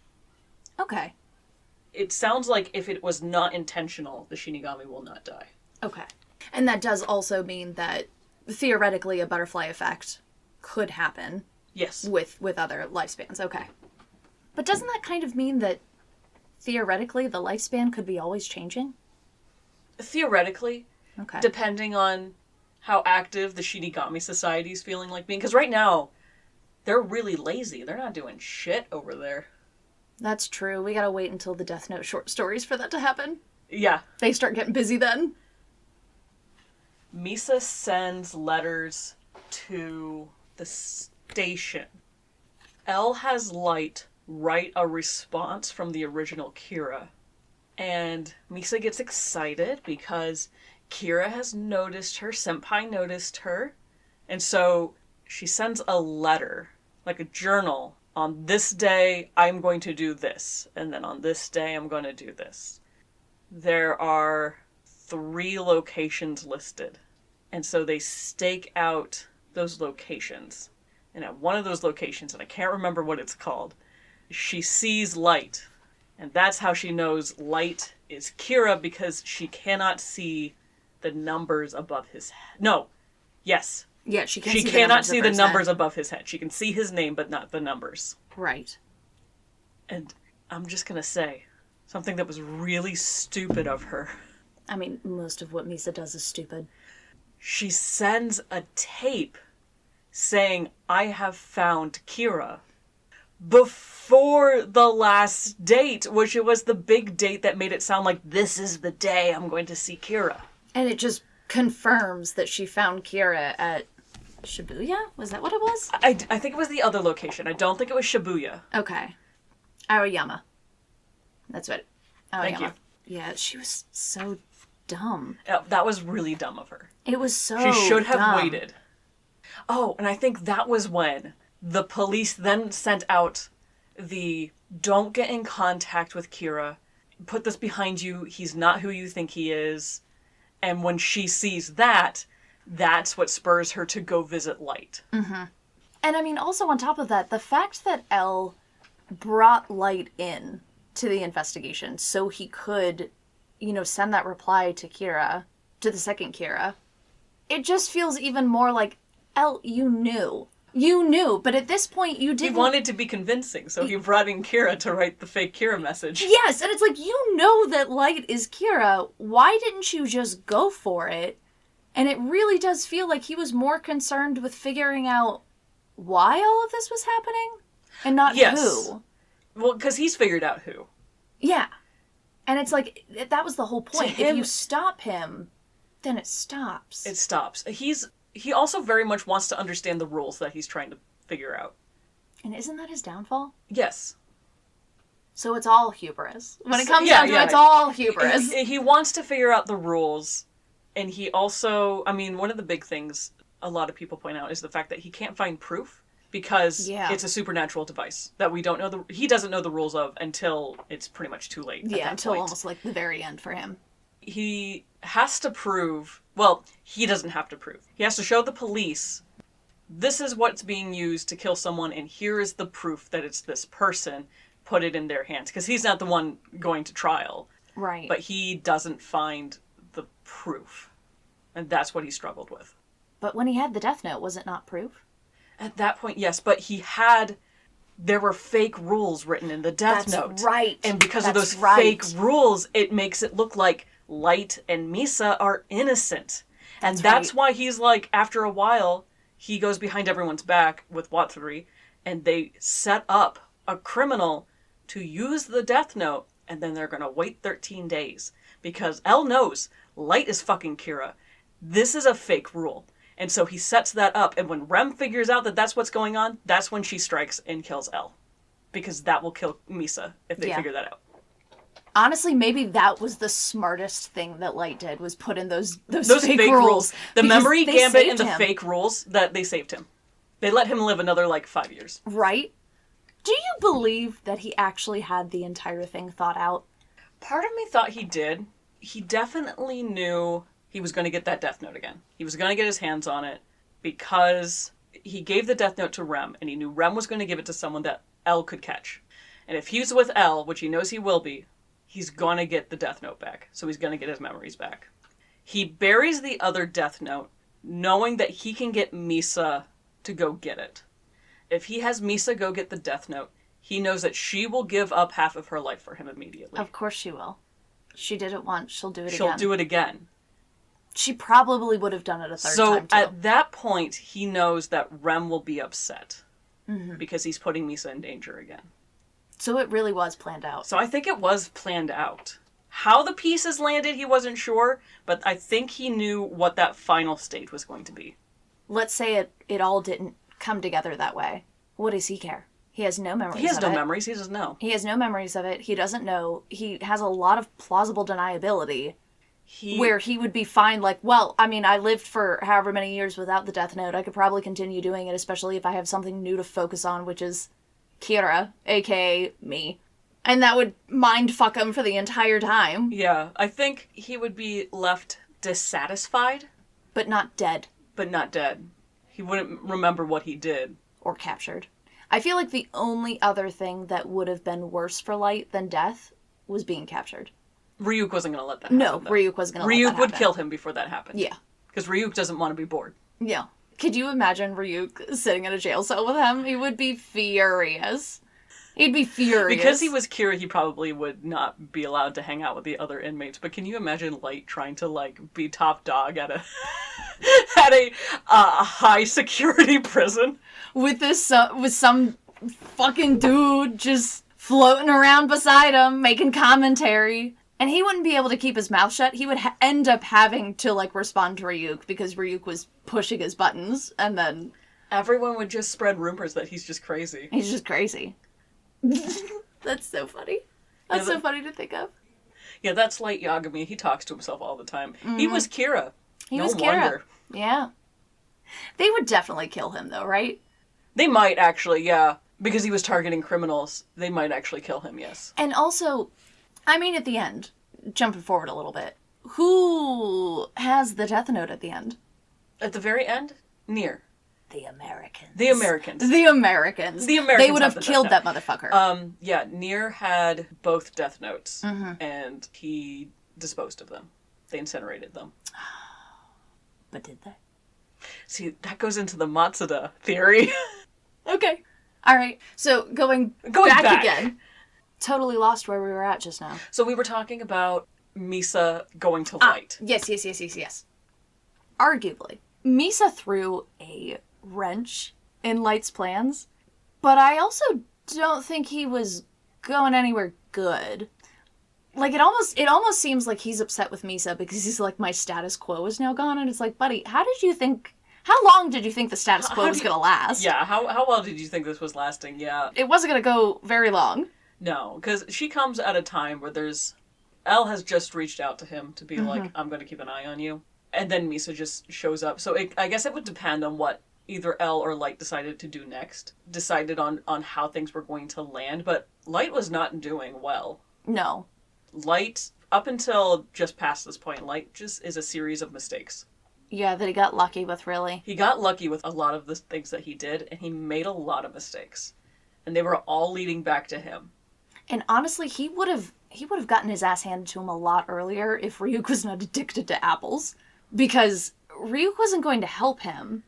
Okay. It sounds like if it was not intentional, the Shinigami will not die. Okay. And that does also mean that, theoretically, a butterfly effect could happen. Yes. With other lifespans. Okay. But doesn't that kind of mean that, theoretically, the lifespan could be always changing? Theoretically. Okay. Depending on how active the Shinigami Society is feeling like being. Because right now, they're really lazy. They're not doing shit over there. That's true. We gotta wait until the Death Note short stories for that to happen. Yeah. They start getting busy then. Misa sends letters to the station. Elle has Light write a response from the original Kira. And Misa gets excited because Kira has noticed her, Senpai noticed her. And so she sends a letter, like a journal. On this day, I'm going to do this. And then on this day, I'm going to do this. There are 3 locations listed. And so they stake out those locations. And at one of those locations, and I can't remember what it's called, she sees Light. And that's how she knows Light is Kira, because she cannot see the numbers above his head. No. Yes. Yeah, she cannot see the numbers above his head. She can see his name, but not the numbers. Right. And I'm just going to say something that was really stupid of her. I mean, most of what Misa does is stupid. She sends a tape saying, I have found Kira, before the last date, which it was the big date that made it sound like this is the day I'm going to see Kira. And it just confirms that she found Kira at Shibuya? Was that what it was? I think it was the other location. I don't think it was Shibuya. Okay. Aoyama. That's what. Aoyama. Thank you. Yeah, she was so dumb. That was really dumb of her. It was so She should have dumb. waited. Oh, and I think that was when the police then sent out the don't get in contact with Kira. Put this behind you. He's not who you think he is. And when she sees that, that's what spurs her to go visit Light. Mm-hmm. And I mean, also on top of that, the fact that Elle brought Light in to the investigation so he could, send that reply to Kira, to the second Kira, it just feels even more like, Elle, you knew. You knew, but at this point you didn't... He wanted to be convincing, so he brought in Kira to write the fake Kira message. Yes, and it's like, you know that Light is Kira. Why didn't you just go for it? And it really does feel like he was more concerned with figuring out why all of this was happening and not who. Well, because he's figured out who. Yeah. And it's like, that was the whole point. If you stop him, then it stops. It stops. He also very much wants to understand the rules that he's trying to figure out. And isn't that his downfall? Yes. So it's all hubris. When it comes down to it, it's all hubris. He wants to figure out the rules. And he also, one of the big things a lot of people point out is the fact that he can't find proof because it's a supernatural device that we don't know he doesn't know the rules of until it's pretty much too late. Yeah, until almost like the very end for him. He has to prove, well, he doesn't have to prove. He has to show the police, this is what's being used to kill someone, and here is the proof that it's this person. Put it in their hands. Because he's not the one going to trial. Right. But he doesn't find the proof. And that's what he struggled with. But when he had the Death Note, was it not proof? At that point, yes. But there were fake rules written in the Death Note. That's right. And because of those fake rules, it makes it look like Light and Misa are innocent. And that's why he's like, after a while, he goes behind everyone's back with Watsuri, and they set up a criminal to use the Death Note, and then they're going to wait 13 days. Because Elle knows Light is fucking Kira. This is a fake rule. And so he sets that up, and when Rem figures out that that's what's going on, that's when she strikes and kills Elle. Because that will kill Misa if they figure that out. Honestly, maybe that was the smartest thing that Light did, was put in those fake rules. The memory gambit and the fake rules, that they saved him. They let him live another, 5 years. Right? Do you believe that he actually had the entire thing thought out? Part of me thought he did. He definitely knew he was going to get that Death Note again. He was going to get his hands on it because he gave the Death Note to Rem, and he knew Rem was going to give it to someone that Elle could catch. And if he's with Elle, which he knows he will be, he's going to get the Death Note back. So he's going to get his memories back. He buries the other Death Note, knowing that he can get Misa to go get it. If he has Misa go get the Death Note, he knows that she will give up half of her life for him immediately. Of course she will. She did it once. She'll do it again. She'll do it again. She probably would have done it a third time, too. So at that point, he knows that Rem will be upset. Mm-hmm. Because he's putting Misa in danger again. So it really was planned out. So I think it was planned out. How the pieces landed, he wasn't sure, but I think he knew what that final state was going to be. Let's say it all didn't come together that way. What does he care? He has no memories of it. He has no memories. He doesn't know. He has no memories of it. He doesn't know. He has a lot of plausible deniability where he would be fine, like, well, I mean, I lived for however many years without the Death Note. I could probably continue doing it, especially if I have something new to focus on, which is Kira, a.k.a. me. And that would mind fuck him for the entire time. Yeah, I think he would be left dissatisfied. But not dead. But not dead. He wouldn't remember what he did. Or captured. I feel like the only other thing that would have been worse for Light than death was being captured. Ryuk wasn't going to let that happen. No, Ryuk wasn't going to let that happen. Ryuk would kill him before that happened. Yeah. Because Ryuk doesn't want to be bored. Yeah. Could you imagine Ryuk sitting in a jail cell with him? He would be furious. He'd be furious. Because he was Kira, he probably would not be allowed to hang out with the other inmates. But can you imagine Light trying to, like, be top dog at a at a high security prison? With some fucking dude just floating around beside him, making commentary. And he wouldn't be able to keep his mouth shut. He would end up having to, like, respond to Ryuk because Ryuk was pushing his buttons, and then... Everyone would just spread rumors that he's just crazy. He's just crazy. That's so funny. That's so funny to think of. Yeah, that's Light Yagami. He talks to himself all the time. Mm-hmm. He was Kira. He was Kira. Wonder. Yeah. They would definitely kill him, though, right? They might, actually, yeah. Because he was targeting criminals. They might actually kill him, yes. And also... I mean, at the end, jumping forward a little bit, who has the Death Note at the end? At the very end? Nier. The Americans. The Americans. The Americans. The Americans. They would have killed that motherfucker. Yeah, Nier had both Death Notes, and he disposed of them. They incinerated them. But did they? See, that goes into the Matsuda theory. Okay. All right. So going back again. Totally lost where we were at just now. So we were talking about Misa going to Light. Yes. Arguably, Misa threw a wrench in Light's plans, but I also don't think he was going anywhere good. Like, it almost seems like he's upset with Misa because he's like, my status quo is now gone, and it's like, buddy, how long did you think the status quo was going to last? Yeah, how well did you think this was lasting? Yeah. It wasn't going to go very long. No, because she comes at a time where Elle has just reached out to him to be like, I'm going to keep an eye on you. And then Misa just shows up. So I guess it would depend on what either Elle or Light decided to do next. Decided on how things were going to land. But Light was not doing well. No. Light, up until just past this point, Light just is a series of mistakes. Yeah, that he got lucky with, really. He got lucky with a lot of the things that he did, and he made a lot of mistakes. And they were all leading back to him. And honestly, he would have gotten his ass handed to him a lot earlier if Ryuk was not addicted to apples. Because Ryuk wasn't going to help him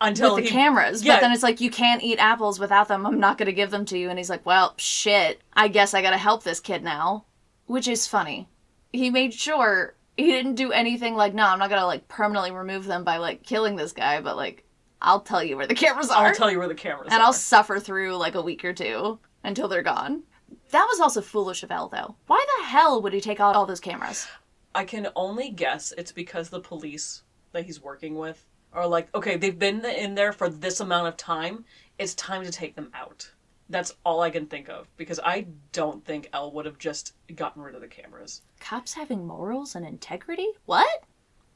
until with the cameras. Yeah. But then it's like, you can't eat apples without them. I'm not going to give them to you. And he's like, well, shit. I guess I got to help this kid now. Which is funny. He made sure he didn't do anything like, no, I'm not going to, like, permanently remove them by, like, killing this guy. But, like, I'll tell you where the cameras are. I'll tell you where the cameras are. And I'll suffer through, like, a week or two until they're gone. That was also foolish of Elle, though. Why the hell would he take out all those cameras? I can only guess it's because the police that he's working with are like, okay, they've been in there for this amount of time. It's time to take them out. That's all I can think of. Because I don't think Elle would have just gotten rid of the cameras. Cops having morals and integrity? What?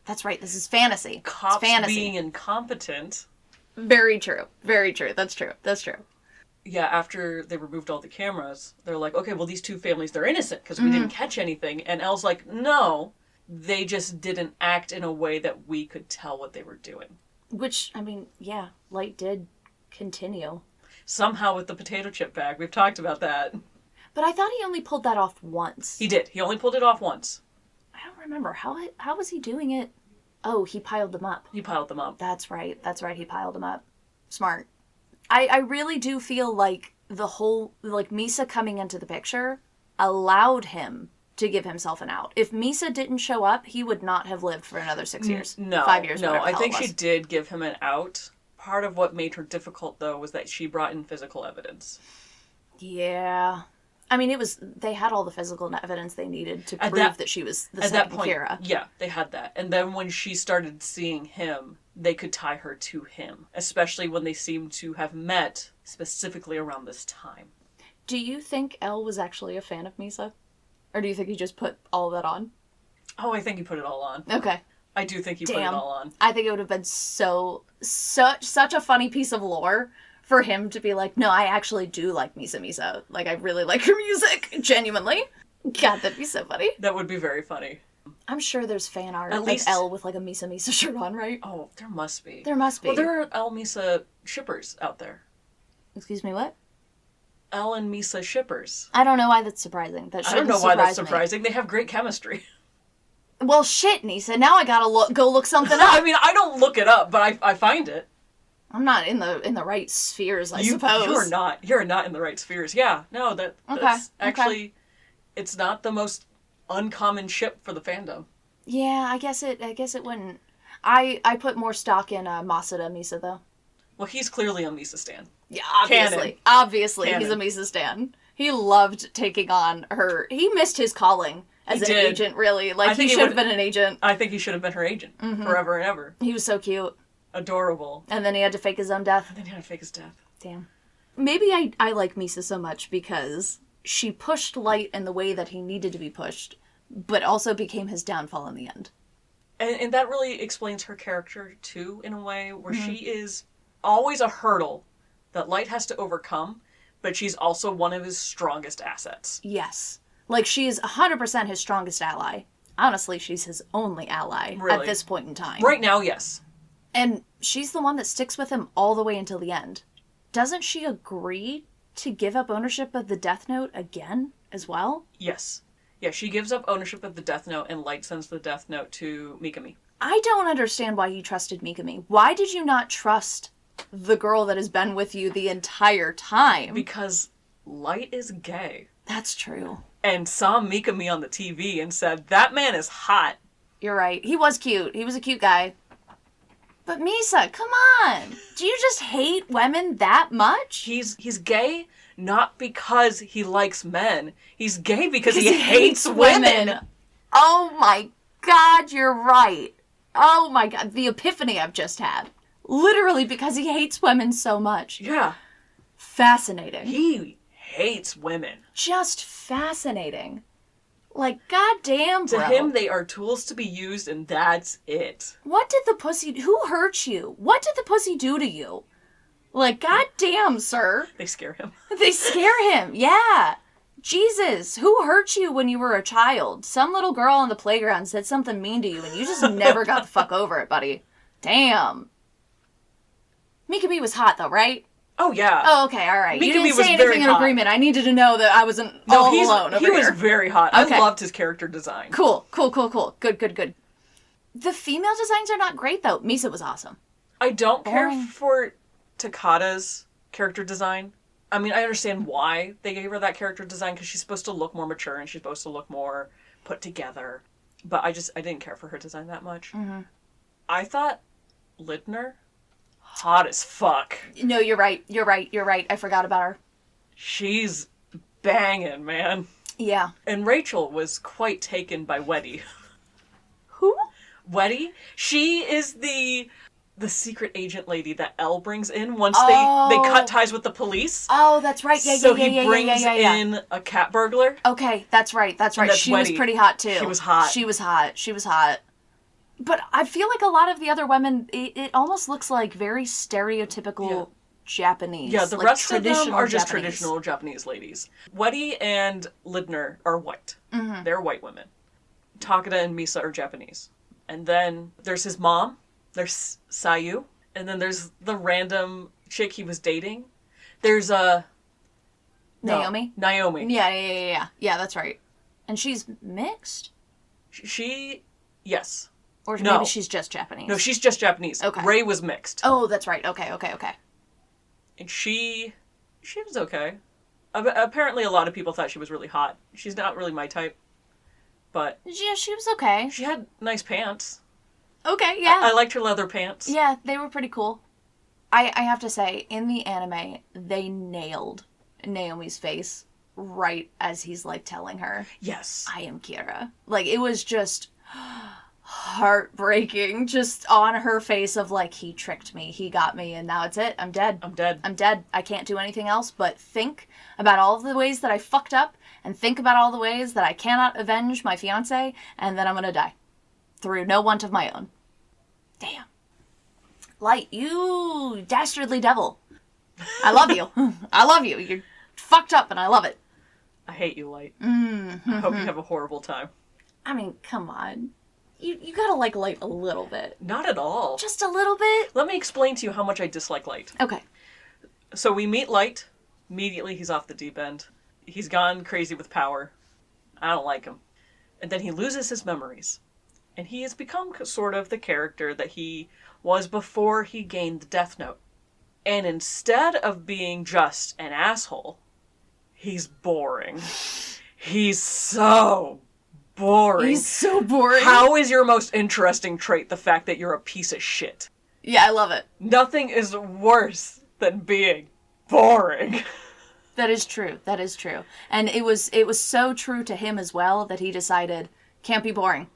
That's right, this is fantasy. Cops it's fantasy. Being incompetent. Very true. Very true. That's true. That's true. Yeah, after they removed all the cameras, they're like, okay, well, these two families, they're innocent because we didn't catch anything. And Elle's like, no, they just didn't act in a way that we could tell what they were doing. Which, I mean, yeah, Light did continue. Somehow with the potato chip bag. We've talked about that. But I thought he only pulled that off once. He did. He only pulled it off once. I don't remember. How was he doing it? Oh, he piled them up. He piled them up. That's right. He piled them up. Smart. I really do feel like the whole, like, Misa coming into the picture allowed him to give himself an out. If Misa didn't show up, he would not have lived for another 6 years. No. 5 years, no. I think she did give him an out. Part of what made her difficult, though, was that she brought in physical evidence. Yeah. I mean, they had all the physical evidence they needed to prove that she was the second Kira. Yeah, they had that. And then when she started seeing him, they could tie her to him, especially when they seemed to have met specifically around this time. Do you think Elle was actually a fan of Misa? Or do you think he just put all of that on? Oh, I think he put it all on. Okay. I do think he put it all on. I think it would have been such a funny piece of lore for him to be like, no, I actually do like Misa. Like, I really like her music. Genuinely. God, that'd be so funny. That would be very funny. I'm sure there's fan art of Elle with like a Misa shirt on, right? Oh, there must be. There must be. Well, there are Elle Misa shippers out there. Excuse me, what? Elle and Misa shippers. I don't know why that's surprising. I don't know why that's surprising. They have great chemistry. Well, shit, Nisa. Now I gotta go look something up. I mean, I don't look it up, but I find it. I'm not in the right spheres, I suppose. You're not in the right spheres. Yeah, no, that's actually, it's not the most uncommon ship for the fandom. Yeah, I guess it wouldn't. I put more stock in Masada Misa though. Well, he's clearly a Misa stan. Yeah, obviously, he's a Misa stan. He loved taking on her. He missed his calling as an agent, really. Like, he should have been an agent. I think he should have been her agent forever and ever. He was so cute. Adorable. And then he had to fake his own death. Damn. Maybe I like Misa so much because she pushed Light in the way that he needed to be pushed, but also became his downfall in the end. And that really explains her character, too, in a way, where she is always a hurdle that Light has to overcome, but she's also one of his strongest assets. Yes. Like, she is 100% his strongest ally. Honestly, she's his only ally at this point in time. Right now, yes. And she's the one that sticks with him all the way until the end. Doesn't she agree to give up ownership of the Death Note again, as well? Yes. Yeah, she gives up ownership of the Death Note, and Light sends the Death Note to Mikami. I don't understand why you trusted Mikami. Why did you not trust the girl that has been with you the entire time? Because Light is gay. That's true. And saw Mikami on the TV and said, that man is hot. You're right. He was cute. He was a cute guy. But Misa, come on. Do you just hate women that much? He's gay not because he likes men. He's gay because he hates women. Oh my God, you're right. Oh my God, the epiphany I've just had. Literally because he hates women so much. Yeah. Fascinating. He hates women. Just fascinating. Like, goddamn, bro. To him, they are tools to be used, and that's it. What did the pussy... Who hurt you? What did the pussy do to you? Like, goddamn, sir. They scare him. They scare him, yeah. Jesus, who hurt you when you were a child? Some little girl on the playground said something mean to you, and you just never got the fuck over it, buddy. Damn. Mikami was hot, though, right? Oh, yeah. Oh, okay, all right. Mikami you didn't say anything in agreement. I needed to know that I wasn't all alone over here. He was very hot. Okay. I loved his character design. Cool. Good. The female designs are not great, though. Misa was awesome. I don't care for Takada's character design. I mean, I understand why they gave her that character design, because she's supposed to look more mature and she's supposed to look more put together. But I didn't care for her design that much. Mm-hmm. I thought Lidner... hot as fuck. No, you're right. I forgot about her. She's banging, man. Yeah. And Rachel was quite taken by Weddy. Who? Weddy? She is the secret agent lady that Elle brings in once they cut ties with the police. Oh, that's right. Yeah, so he brings in a cat burglar. Okay, that's right. She was pretty hot, too. She was hot. She was hot. But I feel like a lot of the other women, it almost looks like very stereotypical Japanese. Yeah, the rest of them are just traditional Japanese ladies. Weddy and Lidner are white. Mm-hmm. They're white women. Takada and Misa are Japanese. And then there's his mom. There's Sayu. And then there's the random chick he was dating. There's Naomi? Naomi. Yeah. Yeah, that's right. And she's mixed? Yes. Or maybe she's just Japanese. No, she's just Japanese. Okay. Rei was mixed. Oh, that's right. Okay. And she was okay. Apparently a lot of people thought she was really hot. She's not really my type. But... yeah, she was okay. She had nice pants. Okay, yeah. I liked her leather pants. Yeah, they were pretty cool. I have to say, in the anime, they nailed Naomi's face. right as he's, like, telling her, yes, I am Kira. Like, it was just heartbreaking, just on her face of, like, he tricked me, he got me, and now it's it. I'm dead. I'm dead. I'm dead. I can't do anything else but think about all of the ways that I fucked up, and think about all the ways that I cannot avenge my fiancé, and then I'm gonna die. Through no want of my own. Damn. Light, you dastardly devil. I love you. I love you. You're fucked up and I love it. I hate you, Light. Mm-hmm. I hope you have a horrible time. I mean, come on. You gotta like Light a little bit. Not at all. Just a little bit? Let me explain to you how much I dislike Light. Okay. So we meet Light. Immediately he's off the deep end. He's gone crazy with power. I don't like him. And then he loses his memories. And he has become sort of the character that he was before he gained the Death Note. And instead of being just an asshole, he's boring. He's so boring. He's so boring. How is your most interesting trait the fact that you're a piece of shit? Yeah, I love it. Nothing is worse than being boring. That is true. That is true. And it was so true to him as well that he decided, can't be boring.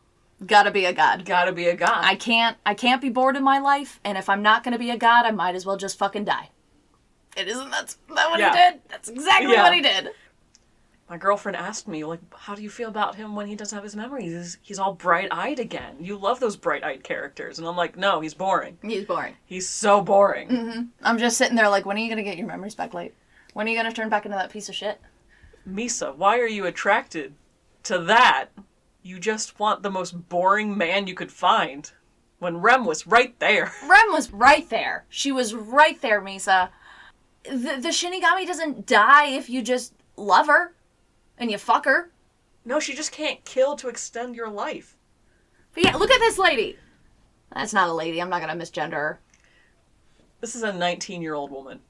Gotta be a god. Gotta be a god. I can't be bored in my life, and if I'm not gonna be a god, I might as well just fucking die. Isn't that what he did? That's exactly what he did. My girlfriend asked me, like, how do you feel about him when he doesn't have his memories? He's all bright-eyed again. You love those bright-eyed characters. And I'm like, no, he's boring. He's boring. He's so boring. Mm-hmm. I'm just sitting there like, when are you gonna get your memories back, Light? When are you gonna turn back into that piece of shit? Misa, why are you attracted to that? You just want the most boring man you could find. When Rem was right there. Rem was right there. She was right there, Misa. The Shinigami doesn't die if you just love her. And you fuck her. No, she just can't kill to extend your life. But yeah, look at this lady. That's not a lady. I'm not going to misgender her. This is a 19-year-old woman.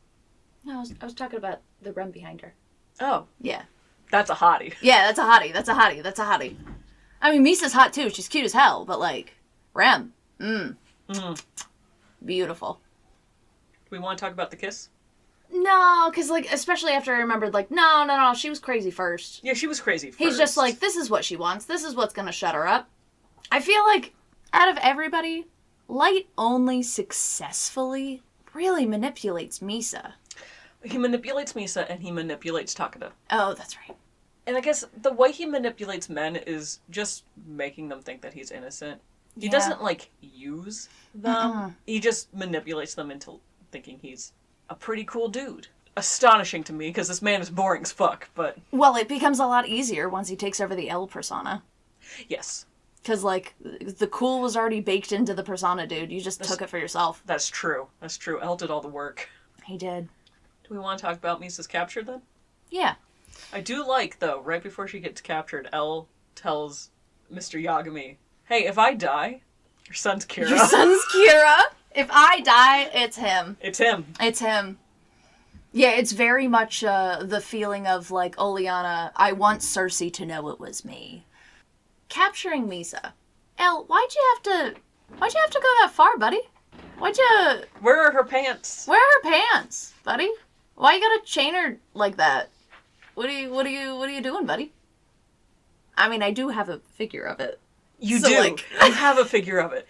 No, I was talking about the Rem behind her. Oh. Yeah. That's a hottie. Yeah, that's a hottie. That's a hottie. That's a hottie. I mean, Misa's hot too. She's cute as hell. But like, Rem. Beautiful. Do we want to talk about the kiss? No, because, like, especially after I remembered, like, no, she was crazy first. Yeah, she was crazy first. He's just like, this is what she wants. This is what's going to shut her up. I feel like, out of everybody, Light only successfully really manipulates Misa. He manipulates Misa, and he manipulates Takeda. Oh, that's right. And I guess the way he manipulates men is just making them think that he's innocent. He doesn't, like, use them. He just manipulates them into thinking he's a pretty cool dude. Astonishing to me, because this man is boring as fuck, but... Well, it becomes a lot easier once he takes over the L persona. Yes. Because, like, the cool was already baked into the persona, dude. You just took it for yourself. That's true. That's true. L did all the work. He did. Do we want to talk about Misa's capture, then? Yeah. I do like, though, right before she gets captured, L tells Mr. Yagami, hey, if I die, your son's Kira. Your son's Kira? If I die, it's him. It's him. It's him. Yeah, it's very much the feeling of, like, Oleana, I want Cersei to know it was me. Capturing Misa. Elle, why'd you have to go that far, buddy? Why'd you... Where are her pants? Where are her pants, buddy? Why you gotta chain her like that? What are you doing, buddy? I mean, I do have a figure of it. You do. Like... You have a figure of it.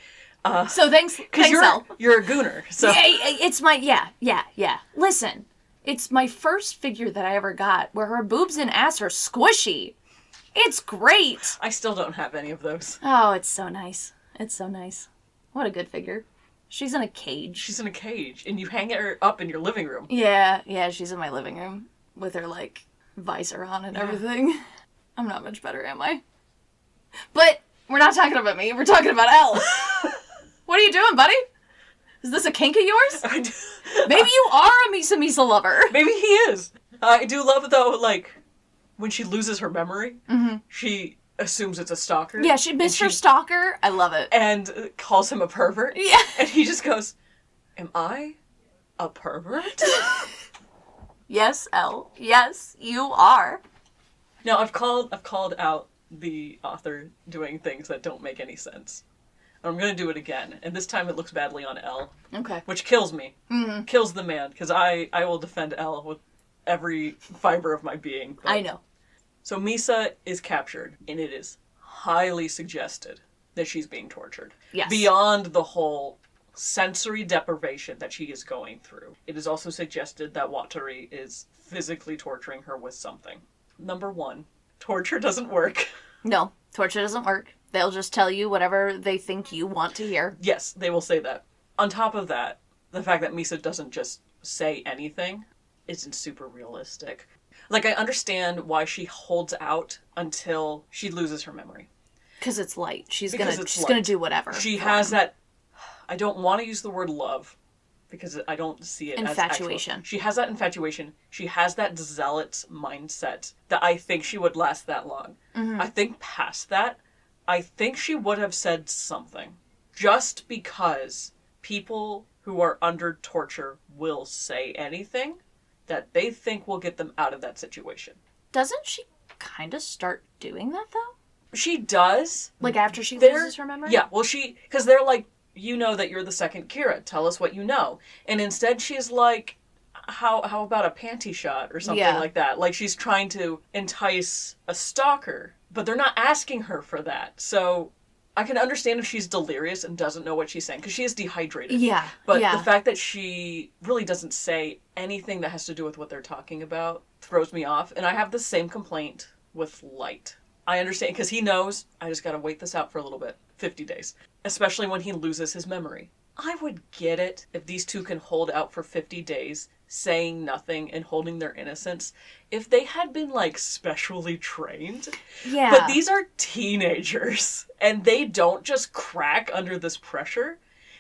So thanks, Elle. You're a gooner. So yeah, it's my yeah. Listen, it's my first figure that I ever got where her boobs and ass are squishy. It's great. I still don't have any of those. Oh, it's so nice. It's so nice. What a good figure. She's in a cage. She's in a cage, and you hang her up in your living room. Yeah, she's in my living room with her like visor on and everything. I'm not much better, am I? But we're not talking about me. We're talking about Elle. What are you doing, buddy? Is this a kink of yours? Maybe you are a Misa lover. Maybe he is. I do love, though, like, when she loses her memory, she assumes it's a stalker. Yeah, she missed her stalker. I love it. And calls him a pervert. Yeah. And he just goes, am I a pervert? Yes, Elle. Yes, you are. Now, I've called out the author doing things that don't make any sense. I'm going to do it again, and this time it looks badly on Elle. Okay. Which kills me. Kills the man, because I will defend Elle with every fiber of my being. I know. So Misa is captured, and it is highly suggested that she's being tortured. Yes. Beyond the whole sensory deprivation that she is going through. It is also suggested that Watari is physically torturing her with something. Number 1, torture doesn't work. No, torture doesn't work. They'll just tell you whatever they think you want to hear. Yes, they will say that. On top of that, the fact that Misa doesn't just say anything isn't super realistic. Like, I understand why she holds out until she loses her memory. Because it's Light. She's gonna do whatever. She has that... I don't want to use the word love, because I don't see it infatuation. As actual. She has that infatuation. She has that zealot mindset that I think she would last that long. Mm-hmm. I think past that, I think she would have said something. Just because people who are under torture will say anything that they think will get them out of that situation. Doesn't she kind of start doing that, though? She does. Like, after she loses her memory? Yeah, well, because they're like, you know that you're the second Kira. Tell us what you know. And instead she's like, how about a panty shot or something like that? Like, she's trying to entice a stalker, but they're not asking her for that. So I can understand if she's delirious and doesn't know what she's saying, because she is dehydrated. Yeah. But the fact that she really doesn't say anything that has to do with what they're talking about throws me off. And I have the same complaint with Light. I understand, because he knows, I just gotta wait this out for a little bit. 50 days. Especially when he loses his memory. I would get it if these two can hold out for 50 days, saying nothing and holding their innocence, if they had been, like, specially trained. Yeah. But these are teenagers, and they don't just crack under this pressure.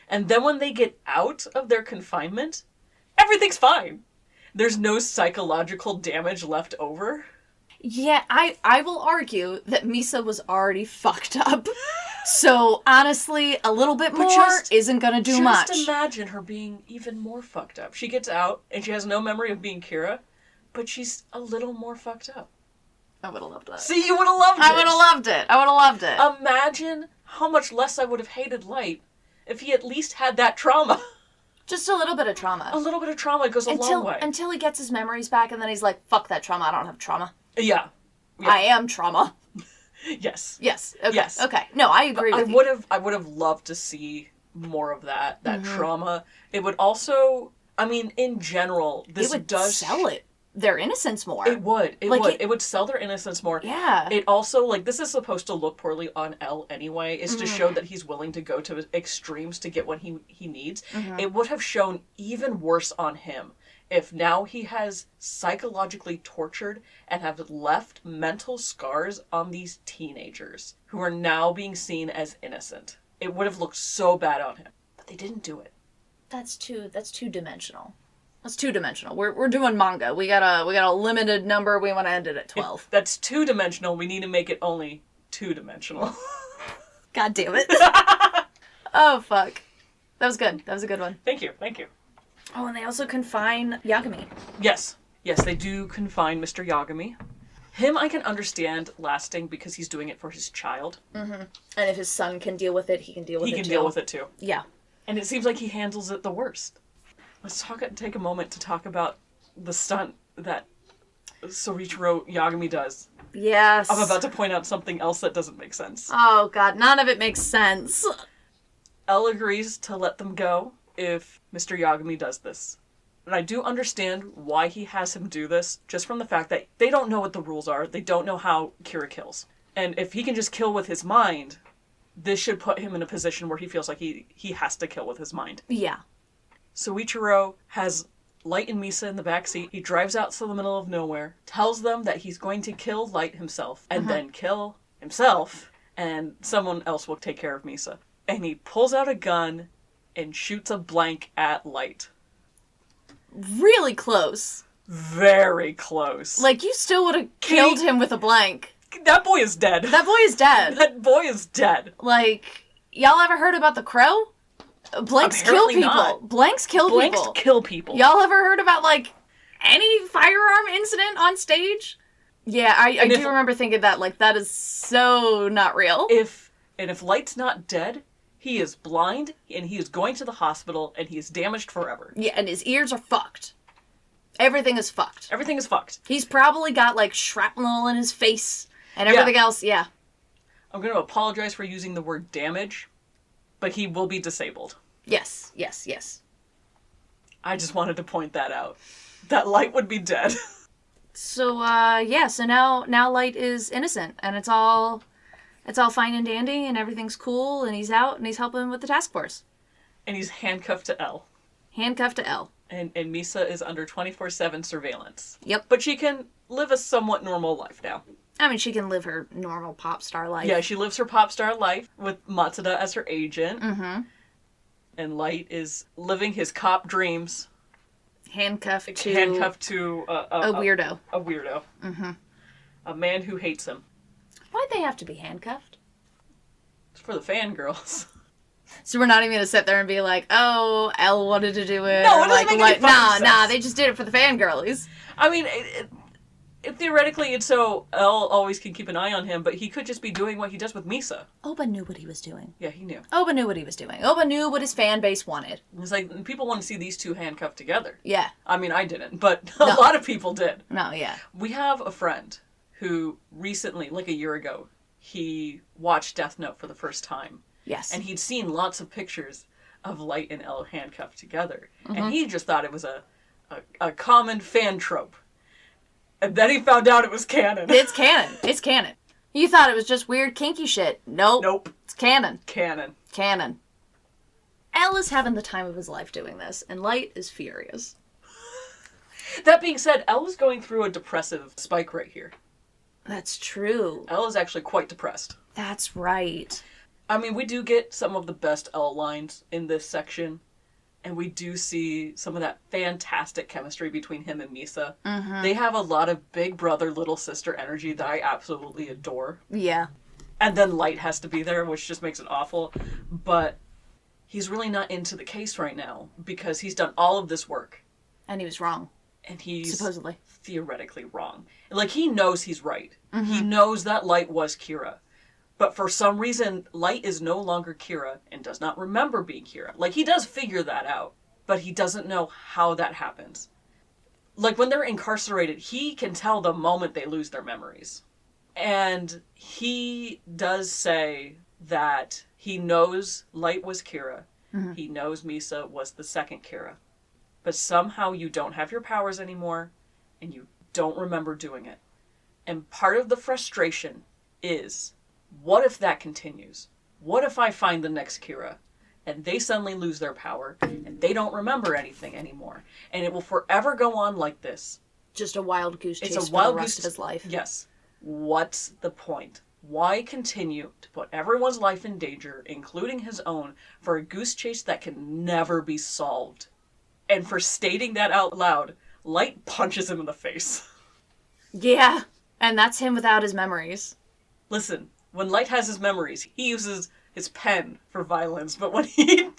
And then when they get out of their confinement, everything's fine. There's no psychological damage left over. Yeah, I will argue that Misa was already fucked up. So, honestly, a little bit more isn't going to do much. Just imagine her being even more fucked up. She gets out, and she has no memory of being Kira, but she's a little more fucked up. I would have loved that. See, you would have loved it. I would have loved it. I would have loved it. Imagine how much less I would have hated Light if he at least had that trauma. Just a little bit of trauma. A little bit of trauma goes a long way. Until he gets his memories back, and then he's like, fuck that trauma, I don't have trauma. Yeah. I am trauma. Yes. Yes. Okay. Yes. Okay. No, I agree with you. I would have loved to see more of that trauma. It would also, I mean, in general, this does sell their innocence more. It would. It would sell their innocence more. Yeah. It also, like, this is supposed to look poorly on L anyway, is to show that he's willing to go to extremes to get what he needs. Mm-hmm. It would have shown even worse on him if now he has psychologically tortured and have left mental scars on these teenagers who are now being seen as innocent. It would have looked so bad on him. But they didn't do it. That's two-dimensional. That's two-dimensional. We're doing manga. We got a limited number. We want to end it at 12. If that's two-dimensional. We need to make it only two-dimensional. God damn it. Oh, fuck. That was good. That was a good one. Thank you. Oh, and they also confine Yagami. Yes, they do confine Mr. Yagami. Him I can understand lasting because he's doing it for his child. Mm-hmm. And if his son can deal with it, he can deal with it too. He can deal with it too. Yeah. And it seems like he handles it the worst. Let's take a moment to talk about the stunt that Soichiro Yagami does. Yes. I'm about to point out something else that doesn't make sense. Oh, God. None of it makes sense. Elle agrees to let them go if Mr. Yagami does this. And I do understand why he has him do this, just from the fact that they don't know what the rules are. They don't know how Kira kills. And if he can just kill with his mind, this should put him in a position where he feels like he has to kill with his mind. Yeah. Soichiro has Light and Misa in the backseat. He drives out to the middle of nowhere, tells them that he's going to kill Light himself, and then kill himself, and someone else will take care of Misa. And he pulls out a gun and shoots a blank at Light. Really close. Very close. Like, you still would have killed him with a blank. That boy is dead. That boy is dead. That boy is dead. Like, y'all ever heard about the Crow? Blanks Apparently kill people. not. Blanks kill people. Blanks kill people. Y'all ever heard about, like, any firearm incident on stage? Yeah, I do remember thinking that, like, that is so not real. If Light's not dead, he is blind, and he is going to the hospital, and he is damaged forever. Yeah, and his ears are fucked. Everything is fucked. Everything is fucked. He's probably got, like, shrapnel in his face and everything else, yeah. I'm going to apologize for using the word damage, but he will be disabled. Yes, yes, yes. I just wanted to point that out. That Light would be dead. So, so now Light is innocent, and it's all fine and dandy, and everything's cool, and he's out, and he's helping with the task force. And he's handcuffed to L. Handcuffed to L. And Misa is under 24/7 surveillance. Yep. But she can live a somewhat normal life now. I mean, she can live her normal pop star life. Yeah, she lives her pop star life with Matsuda as her agent. Mm-hmm. And Light is living his cop dreams. Handcuffed to a weirdo. A weirdo. Mm-hmm. A man who hates him. Why'd they have to be handcuffed? It's for the fangirls. So we're not even gonna sit there and be like, oh, Elle wanted to do it. No, it doesn't make any fucking sense. They just did it for the fangirlies. I mean, theoretically, it's so Elle always can keep an eye on him, but he could just be doing what he does with Misa. Oba knew what he was doing. Yeah, he knew. Oba knew what he was doing. Oba knew what his fan base wanted. It's like, people want to see these two handcuffed together. Yeah. I mean, I didn't, but a lot of people did. No, yeah. We have a friend who recently, like a year ago, he watched Death Note for the first time. Yes. And he'd seen lots of pictures of Light and Elle handcuffed together. Mm-hmm. And he just thought it was a common fan trope. And then he found out it was canon. It's canon. It's canon. You thought it was just weird kinky shit. Nope. Nope. It's canon. Canon. Canon. Elle is having the time of his life doing this, and Light is furious. That being said, Elle is going through a depressive spike right here. That's true. Elle is actually quite depressed. That's right. I mean, we do get some of the best Elle lines in this section. And we do see some of that fantastic chemistry between him and Misa. Mm-hmm. They have a lot of big brother, little sister energy that I absolutely adore. Yeah. And then Light has to be there, which just makes it awful. But he's really not into the case right now because he's done all of this work. And he was wrong. And he's supposedly theoretically wrong. Like, he knows he's right. Mm-hmm. He knows that Light was Kira. But for some reason, Light is no longer Kira and does not remember being Kira. Like, he does figure that out, but he doesn't know how that happens. Like, when they're incarcerated, he can tell the moment they lose their memories. And he does say that he knows Light was Kira. Mm-hmm. He knows Misa was the second Kira. But somehow you don't have your powers anymore, and you don't remember doing it. And part of the frustration is, what if that continues? What if I find the next Kira, and they suddenly lose their power, and they don't remember anything anymore, and it will forever go on like this? Just a wild goose chase for the rest of his life. Yes. What's the point? Why continue to put everyone's life in danger, including his own, for a goose chase that can never be solved? And for stating that out loud, Light punches him in the face. Yeah, and that's him without his memories. Listen, when Light has his memories, he uses his pen for violence, but when he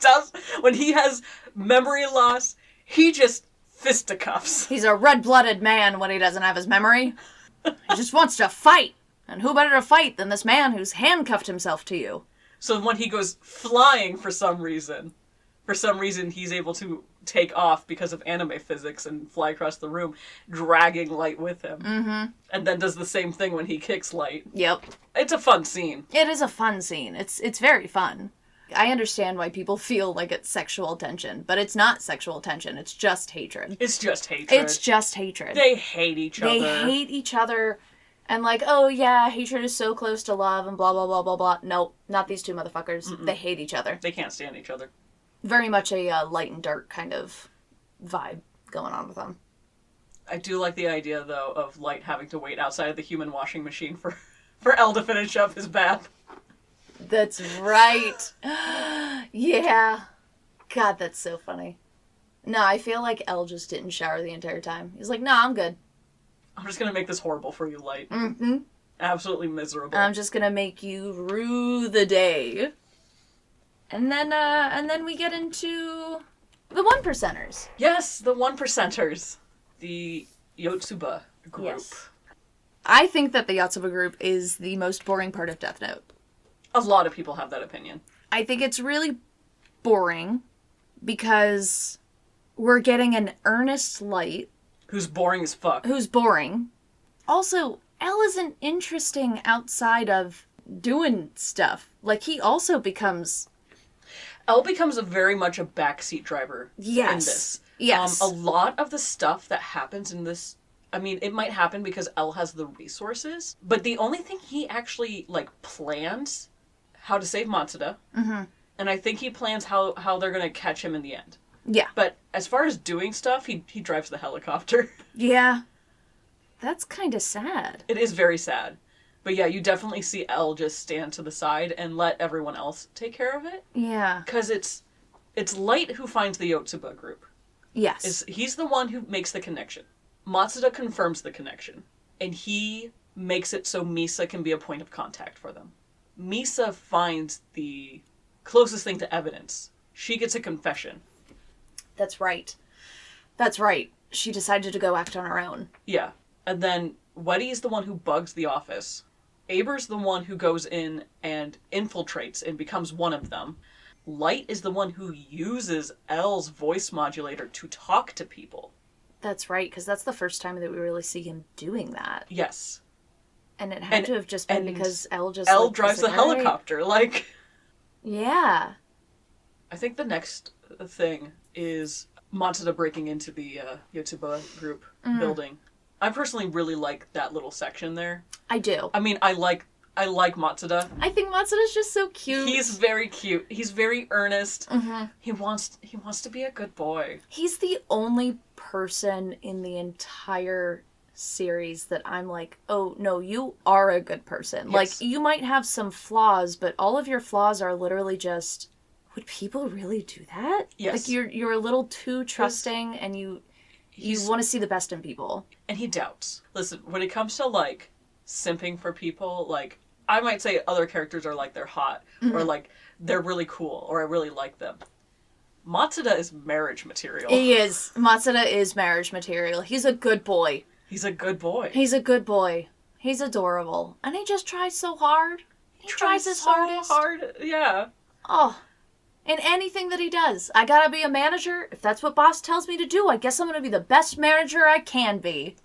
has memory loss, he just fisticuffs. He's a red-blooded man when he doesn't have his memory. He just wants to fight. And who better to fight than this man who's handcuffed himself to you? So when he goes flying for some reason he's able to take off because of anime physics and fly across the room, dragging Light with him. Mm-hmm. And then does the same thing when he kicks Light. Yep. It's a fun scene. It is a fun scene. It's very fun. I understand why people feel like it's sexual tension, but it's not sexual tension. It's just hatred. It's just hatred. It's just hatred. They hate each other. They hate each other. And like, oh yeah, hatred is so close to love and blah, blah, blah, blah, blah. Nope, not these two motherfuckers. Mm-mm. They hate each other. They can't stand each other. Very much a light and dark kind of vibe going on with them. I do like the idea, though, of Light having to wait outside of the human washing machine for Elle to finish up his bath. That's right. Yeah. God, that's so funny. No, I feel like Elle just didn't shower the entire time. He's like, nah, I'm good. I'm just gonna make this horrible for you, Light. Mm-hmm. Absolutely miserable. I'm just gonna make you rue the day. And then we get into the 1%ers. Yes, the 1%ers. The Yotsuba group. Yes. I think that the Yotsuba group is the most boring part of Death Note. A lot of people have that opinion. I think it's really boring because we're getting an earnest Light Who's boring as fuck. Who's boring. Also, L isn't interesting outside of doing stuff. Like, he also becomes... L becomes very much a backseat driver in this. Yes. A lot of the stuff that happens in this... I mean, it might happen because L has the resources, but the only thing he actually, like, plans how to save Matsuda, and I think he plans how they're going to catch him in the end. Yeah. But as far as doing stuff, he drives the helicopter. Yeah. That's kind of sad. It is very sad. But yeah, you definitely see L just stand to the side and let everyone else take care of it. Yeah. Because it's Light who finds the Yotsuba group. Yes. He's the one who makes the connection. Matsuda confirms the connection. And he makes it so Misa can be a point of contact for them. Misa finds the closest thing to evidence. She gets a confession. That's right. That's right. She decided to go act on her own. Yeah. And then Weddy is the one who bugs the office. Aber's the one who goes in and infiltrates and becomes one of them. Light is the one who uses L's voice modulator to talk to people. That's right, because that's the first time that we really see him doing that. Yes. And it had to have just been because L just... L drives the helicopter, like... Yeah. I think the next thing is Matsuda breaking into the Yotsuba group building. I personally really like that little section there. I do. I mean, I like Matsuda. I think Matsuda's just so cute. He's very cute. He's very earnest. He wants to be a good boy. He's the only person in the entire series that I'm like, oh, no, you are a good person. Yes. Like, you might have some flaws, but all of your flaws are literally just, would people really do that? Yes. Like, you're a little too trusting, and you want to see the best in people. And he doubts. Listen, when it comes to, like, simping for people, like, I might say other characters are like they're hot, or like they're really cool, or I really like them. Matsuda is marriage material. He is. Matsuda is marriage material. He's a good boy. He's a good boy. He's a good boy. He's adorable. And he just tries so hard. He tries his hardest. Yeah. Oh. In anything that he does. I gotta be a manager. If that's what boss tells me to do, I guess I'm gonna be the best manager I can be.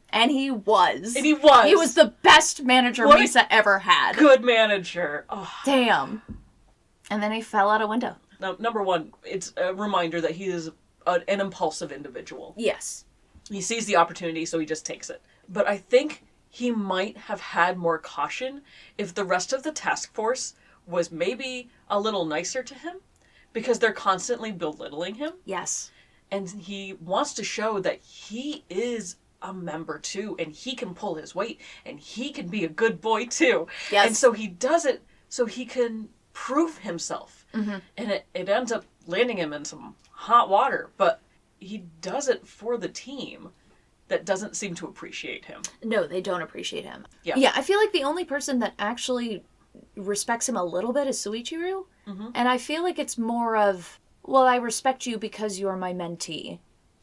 And he was. And he was. He was the best manager Misa ever had. Good manager. Oh. Damn. And then he fell out a window. Now, number one, it's a reminder that he is an impulsive individual. Yes. He sees the opportunity, so he just takes it. But I think he might have had more caution if the rest of the task force was maybe a little nicer to him, because they're constantly belittling him. Yes. And he wants to show that he is a member too, and he can pull his weight, and he can be a good boy too. Yes. And so he does it so he can prove himself. And it ends up landing him in some hot water, but he does it for the team that doesn't seem to appreciate him. No, they don't appreciate him. Yeah. Yeah, I feel like the only person that actually respects him a little bit is Suichiru. And I feel like it's more of, well, I respect you because you're my mentee,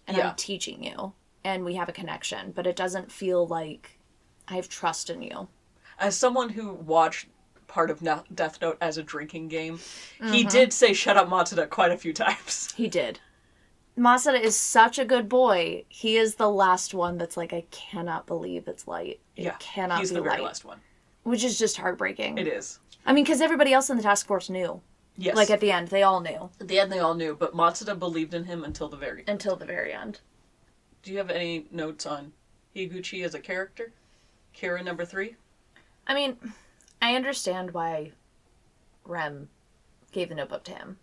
and I'm teaching you, and we have a connection, but it doesn't feel like I have trust in you. As someone who watched part of Death Note as a drinking game, he did say "shut up, Matsuda" quite a few times. He did. Matsuda is such a good boy. He is the last one that's like, I cannot believe it's Light. It cannot be Light. He's the very last one. Which is just heartbreaking. It is. I mean, because everybody else in the task force knew. Yes. Like, at the end, they all knew. At the end, they all knew, but Matsuda believed in him until the very end. Until the very end. Do you have any notes on Higuchi as a character? Kira number 3? I mean, I understand why Rem gave the notebook to him,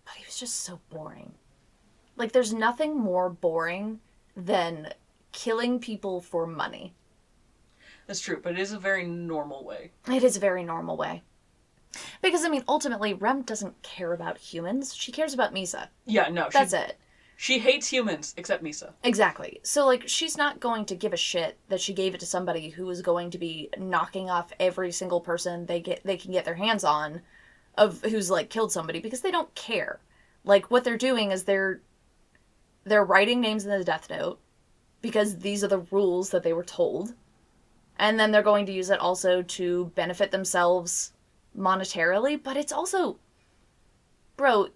but he was just so boring. Like, there's nothing more boring than killing people for money. That's true, but it is a very normal way. It is a very normal way. Because, I mean, ultimately, Rem doesn't care about humans. She cares about Misa. Yeah, no. That's it. She hates humans, except Misa. Exactly. So, like, she's not going to give a shit that she gave it to somebody who is going to be knocking off every single person they can get their hands on of who's, like, killed somebody, because they don't care. Like, what they're doing is they're writing names in the death note because these are the rules that they were told. And then they're going to use it also to benefit themselves monetarily, but it's also, bro,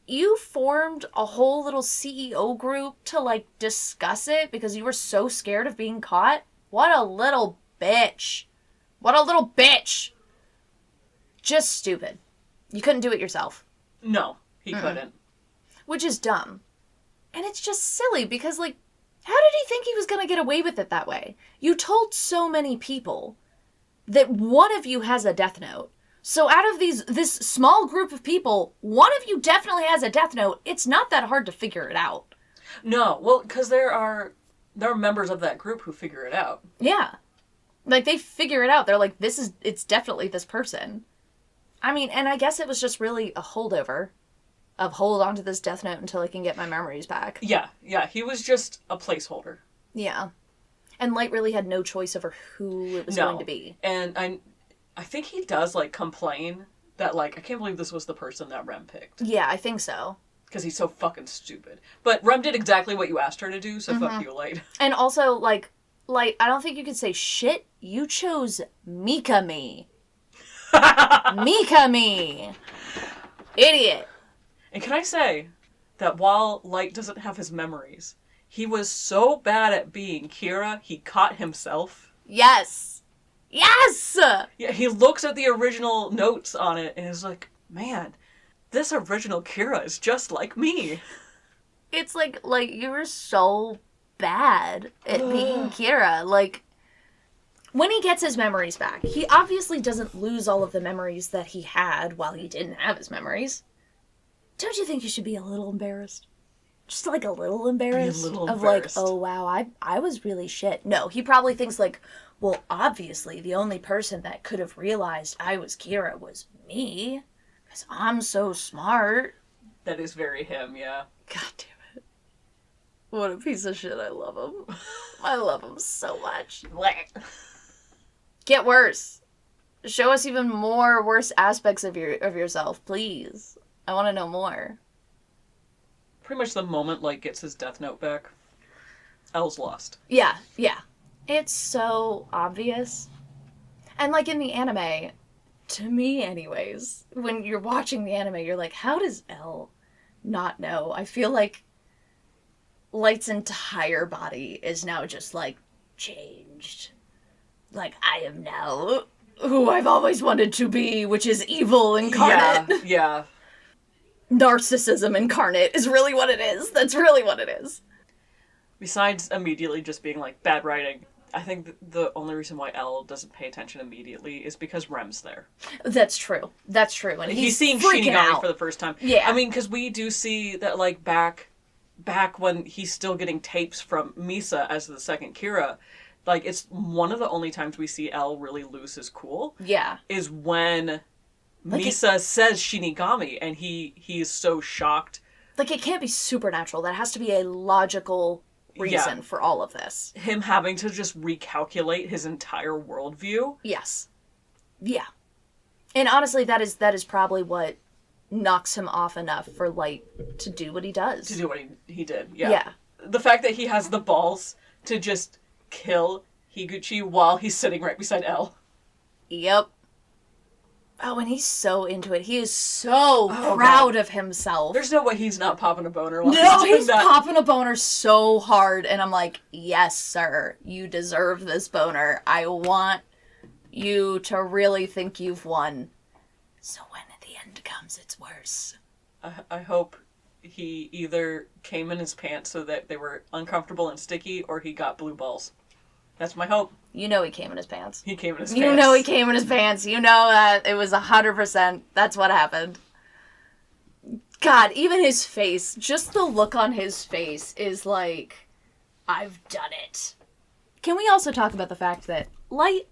you formed a whole little CEO group to, like, discuss it because you were so scared of being caught? What a little bitch. What a little bitch. Just stupid. You couldn't do it yourself. No, he couldn't. Which is dumb. And it's just silly because, like, how did he think he was going to get away with it that way? You told so many people that one of you has a death note. So out of this small group of people, one of you definitely has a death note. It's not that hard to figure it out. No, well, because there are members of that group who figure it out. Yeah. Like, they figure it out. They're like, it's definitely this person. I mean, and I guess it was just really a holdover of hold on to this death note until I can get my memories back. Yeah, he was just a placeholder. Yeah. And Light really had no choice over who it was going to be. And I think he does, like, complain that, like, I can't believe this was the person that Rem picked. Yeah, I think so. Because he's so fucking stupid. But Rem did exactly what you asked her to do, so fuck you, Light. And also, like, Light, I don't think you could say shit. You chose Mikami. Mikami! Idiot. And can I say that while Light doesn't have his memories, he was so bad at being Kira, he caught himself. Yes! Yes! Yeah, he looks at the original notes on it and is like, man, this original Kira is just like me. It's like you were so bad at being Kira. Like, when he gets his memories back, he obviously doesn't lose all of the memories that he had while he didn't have his memories. Don't you think you should be a little embarrassed? Just, like, a little embarrassed? Be a little of, embarrassed. Like, oh, wow, I was really shit. No, he probably thinks, like, well, obviously, the only person that could have realized I was Kira was me. Because I'm so smart. That is very him, yeah. God damn it. What a piece of shit. I love him. I love him so much. Get worse. Show us even more worse aspects of yourself, please. I want to know more. Pretty much the moment Light gets his death note back, L's lost. Yeah. It's so obvious. And, like, in the anime, to me anyways, when you're watching the anime, you're like, how does L not know? I feel like Light's entire body is now just, like, changed. Like, I am now who I've always wanted to be, which is evil incarnate. Yeah. Narcissism incarnate is really what it is. That's really what it is. Besides immediately just being, like, bad writing, I think the only reason why L doesn't pay attention immediately is because Rem's there. That's true. And he's seeing Shinigami out for the first time. Yeah. I mean, because we do see that, like, back when he's still getting tapes from Misa as the second Kira, like, it's one of the only times we see L really lose his cool. Yeah. Is when Misa says Shinigami, and he is so shocked. Like, it can't be supernatural. That has to be a logical reason for all of this. Him having to just recalculate his entire worldview. Yes. Yeah. And honestly, that is probably what knocks him off enough for Light to do what he does. To do what he did, yeah. The fact that he has the balls to just kill Higuchi while he's sitting right beside L. Yep. Oh, and he's so into it. He is so proud of himself. There's no way he's not popping a boner while he's popping a boner so hard. And I'm like, yes, sir. You deserve this boner. I want you to really think you've won. So when the end comes, it's worse. I hope he either came in his pants so that they were uncomfortable and sticky, or he got blue balls. That's my hope. You know he came in his pants. He came in his pants. You know he came in his pants. You know that it was 100%. That's what happened. God, even his face, just the look on his face is like, I've done it. Can we also talk about the fact that, Light,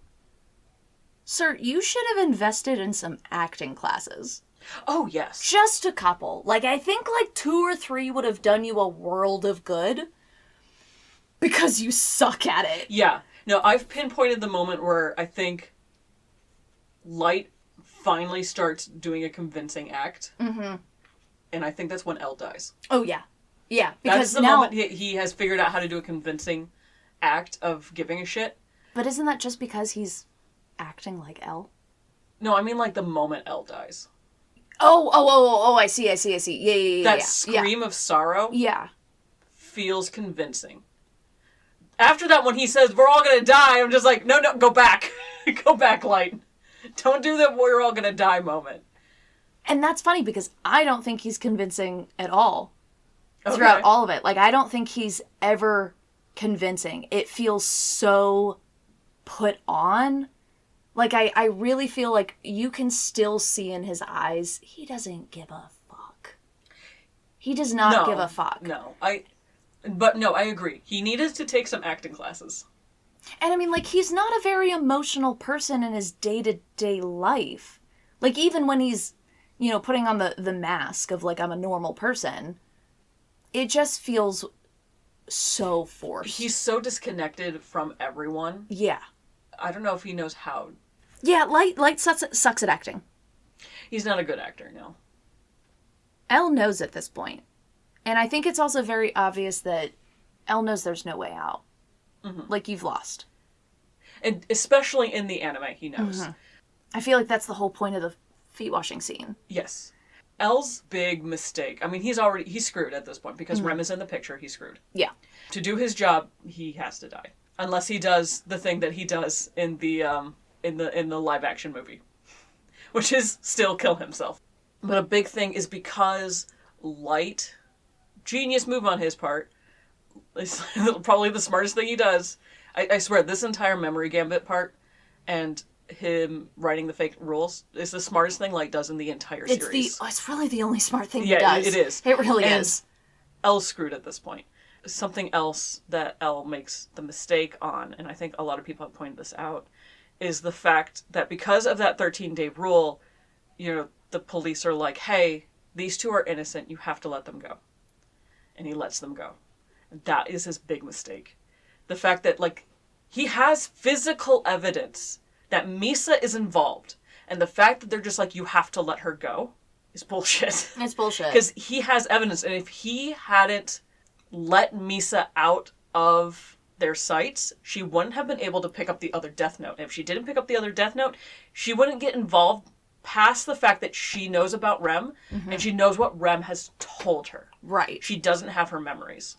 sir, you should have invested in some acting classes. Oh, yes. Just a couple. Like, I think like 2 or 3 would have done you a world of good. Because you suck at it. Yeah. No, I've pinpointed the moment where I think Light finally starts doing a convincing act. Mm-hmm. And I think that's when L dies. Oh, yeah. Yeah, because that's the moment he has figured out how to do a convincing act of giving a shit. But isn't that just because he's acting like L? No, I mean like the moment L dies. Oh, I see. Yeah. That scream of sorrow feels convincing. After that, when he says, we're all gonna die, I'm just like, no, go back. Go back, Light. Don't do the we're all gonna die moment. And that's funny because I don't think he's convincing at all throughout all of it. Like, I don't think he's ever convincing. It feels so put on. Like, I really feel like you can still see in his eyes, he doesn't give a fuck. He does not give a fuck. No, I agree. He needed to take some acting classes. And I mean, like, he's not a very emotional person in his day-to-day life. Like, even when he's, you know, putting on the mask of, like, I'm a normal person, it just feels so forced. He's so disconnected from everyone. Yeah. I don't know if he knows how. Yeah, Light sucks at acting. He's not a good actor, no. Elle knows at this point. And I think it's also very obvious that Elle knows there's no way out. Mm-hmm. Like, you've lost. And especially in the anime, he knows. Mm-hmm. I feel like that's the whole point of the feet washing scene. Yes. Elle's big mistake, I mean, he's screwed at this point because Rem is in the picture, he's screwed. Yeah. To do his job, he has to die. Unless he does the thing that he does in the live action movie, which is still kill himself. But a big thing is because Light, genius move on his part, it's probably the smartest thing he does. I swear, this entire memory gambit part and him writing the fake rules is the smartest thing Light does in the entire series. It's really the only smart thing he does. It is. It really is. Elle's screwed at this point. Something else that Elle makes the mistake on, and I think a lot of people have pointed this out, is the fact that because of that 13-day rule, you know, the police are like, hey, these two are innocent, you have to let them go. And he lets them go. And that is his big mistake. The fact that, like, he has physical evidence that Misa is involved, and the fact that they're just like, you have to let her go, is bullshit. It's bullshit. Because he has evidence, and if he hadn't let Misa out of their sights, she wouldn't have been able to pick up the other Death Note. And if she didn't pick up the other Death Note, she wouldn't get involved past the fact that she knows about Rem, and she knows what Rem has told her. Right. She doesn't have her memories.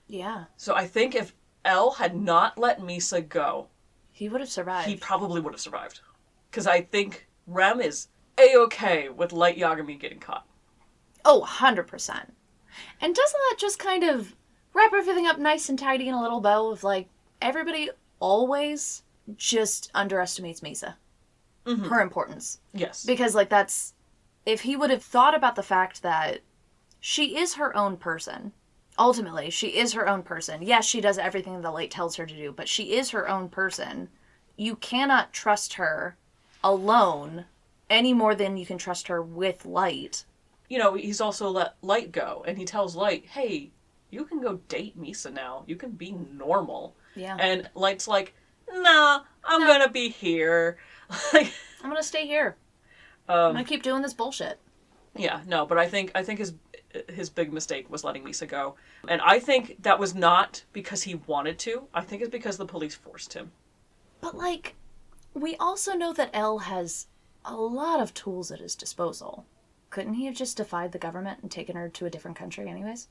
Yeah. So I think if Elle had not let Misa go, he would have survived. He probably would have survived. Because I think Rem is A-okay with Light Yagami getting caught. Oh, 100%. And doesn't that just kind of wrap everything up nice and tidy in a little bow of, like, everybody always just underestimates Misa. Mm-hmm. Her importance. Yes. Because, like, that's... If he would have thought about the fact that she is her own person. Ultimately, she is her own person. Yes, she does everything the Light tells her to do, but she is her own person. You cannot trust her alone any more than you can trust her with Light. You know, he's also let Light go, and he tells Light, hey, you can go date Misa now. You can be normal. Yeah. And Light's like, nah, I'm gonna be here. I'm gonna stay here. I'm gonna keep doing this bullshit. Yeah, no, but I think his big mistake was letting Misa go. And I think that was not because he wanted to. I think it's because the police forced him. But, like, we also know that Elle has a lot of tools at his disposal. Couldn't he have just defied the government and taken her to a different country anyways?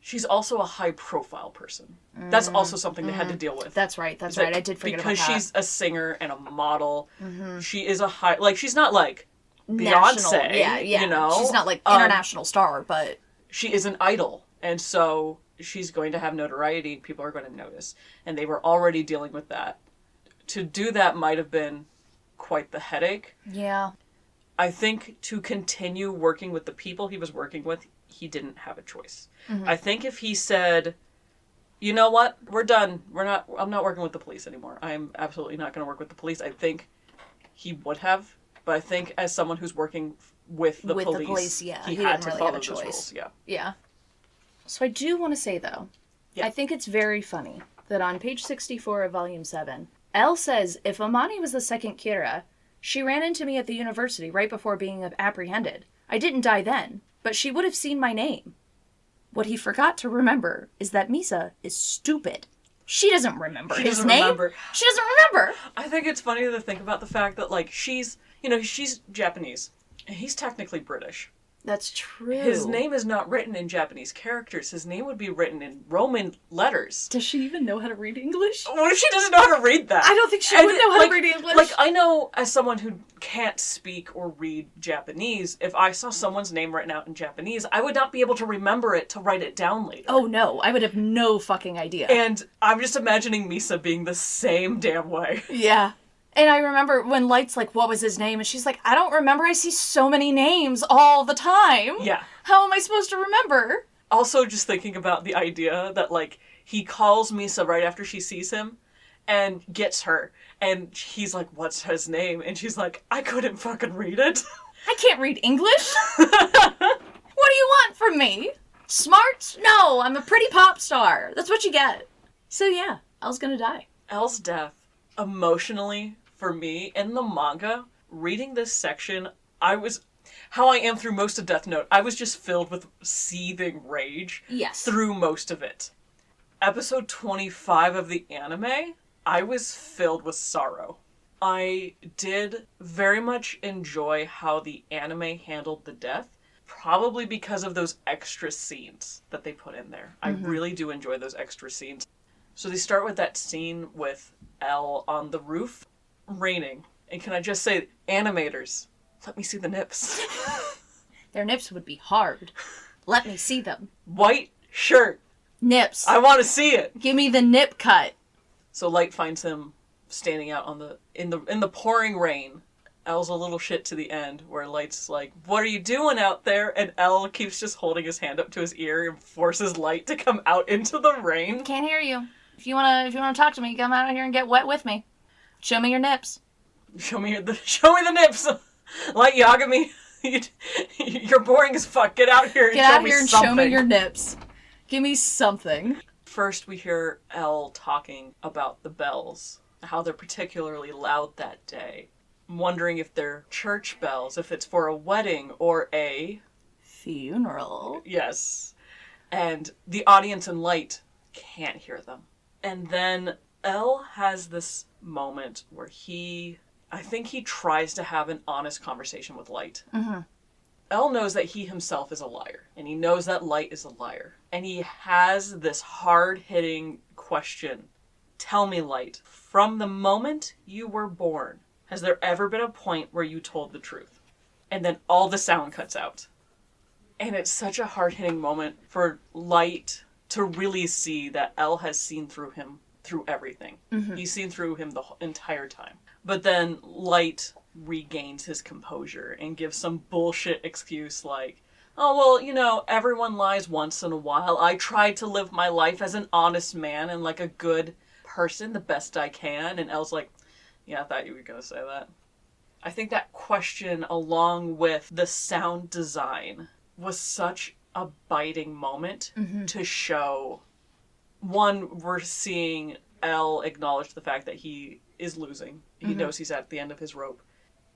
She's also a high-profile person. That's also something they had to deal with. That's right. That's right. I did forget about that. Because she's a singer and a model. Mm-hmm. She is a high... Like, she's not, like, Beyonce. Yeah. You know? She's not, like, international star, but... She is an idol. And so she's going to have notoriety. People are going to notice. And they were already dealing with that. To do that might have been quite the headache. Yeah. I think to continue working with the people he was working with, he didn't have a choice. Mm-hmm. I think if he said, you know what, we're done. I'm not working with the police anymore. I'm absolutely not going to work with the police. I think he would have, but I think as someone who's working with the police, yeah, he had to follow those rules. Yeah. Yeah. So I do want to say, though, I think it's very funny that on page 64 of volume 7, Elle says, if Amani was the second Kira, she ran into me at the university right before being apprehended. I didn't die then, but she would have seen my name. What he forgot to remember is that Misa is stupid. She doesn't remember his name. She doesn't remember. I think it's funny to think about the fact that, like, she's Japanese. He's technically British. That's true. His name is not written in Japanese characters. His name would be written in Roman letters. Does she even know how to read English? What if she doesn't know how to read that? I don't think she would know how to read English. Like, I know, as someone who can't speak or read Japanese, if I saw someone's name written out in Japanese, I would not be able to remember it to write it down later. Oh, no. I would have no fucking idea. And I'm just imagining Misa being the same damn way. Yeah. And I remember when Light's like, what was his name? And she's like, I don't remember. I see so many names all the time. Yeah. How am I supposed to remember? Also, just thinking about the idea that, like, he calls Misa right after she sees him and gets her. And he's like, what's his name? And she's like, I couldn't fucking read it. I can't read English. What do you want from me? Smart? No, I'm a pretty pop star. That's what you get. So yeah, Elle's gonna die. Elle's death, emotionally, for me, in the manga, reading this section, how I am through most of Death Note, I was just filled with seething rage. Yes. Through most of it. Episode 25 of the anime, I was filled with sorrow. I did very much enjoy how the anime handled the death, probably because of those extra scenes that they put in there. I really do enjoy those extra scenes. So they start with that scene with Elle on the roof, raining. And can I just say, animators, let me see the nips. Their nips would be hard. Let me see them. White shirt. Nips. I want to see it. Give me the nip cut. So Light finds him standing out in the pouring rain. Elle's a little shit to the end, where Light's like, what are you doing out there? And Elle keeps just holding his hand up to his ear and forces Light to come out into the rain. Can't hear you. If you wanna talk to me, come out here and get wet with me. Show me your nips. Show me the nips. Light Yagami, you're boring as fuck. Get out here and Get show out me here and something. show me your nips. Give me something. First, we hear Elle talking about the bells, how they're particularly loud that day. I'm wondering if they're church bells, if it's for a wedding or a funeral. Yes. And the audience and Light can't hear them. And then Elle has this moment where I think he tries to have an honest conversation with Light. Mm-hmm. Elle knows that he himself is a liar, and he knows that Light is a liar. And he has this hard-hitting question. Tell me, Light, from the moment you were born, has there ever been a point where you told the truth? And then all the sound cuts out. And it's such a hard-hitting moment for Light to really see that Elle has seen through him through everything. Mm-hmm. He's seen through him the entire time. But then Light regains his composure and gives some bullshit excuse like, oh, well, everyone lies once in a while. I tried to live my life as an honest man and like a good person the best I can. And Elle's like, yeah, I thought you were going to say that. I think that question, along with the sound design, was such a biting moment to show. One, we're seeing Elle acknowledge the fact that he is losing. He knows he's at the end of his rope.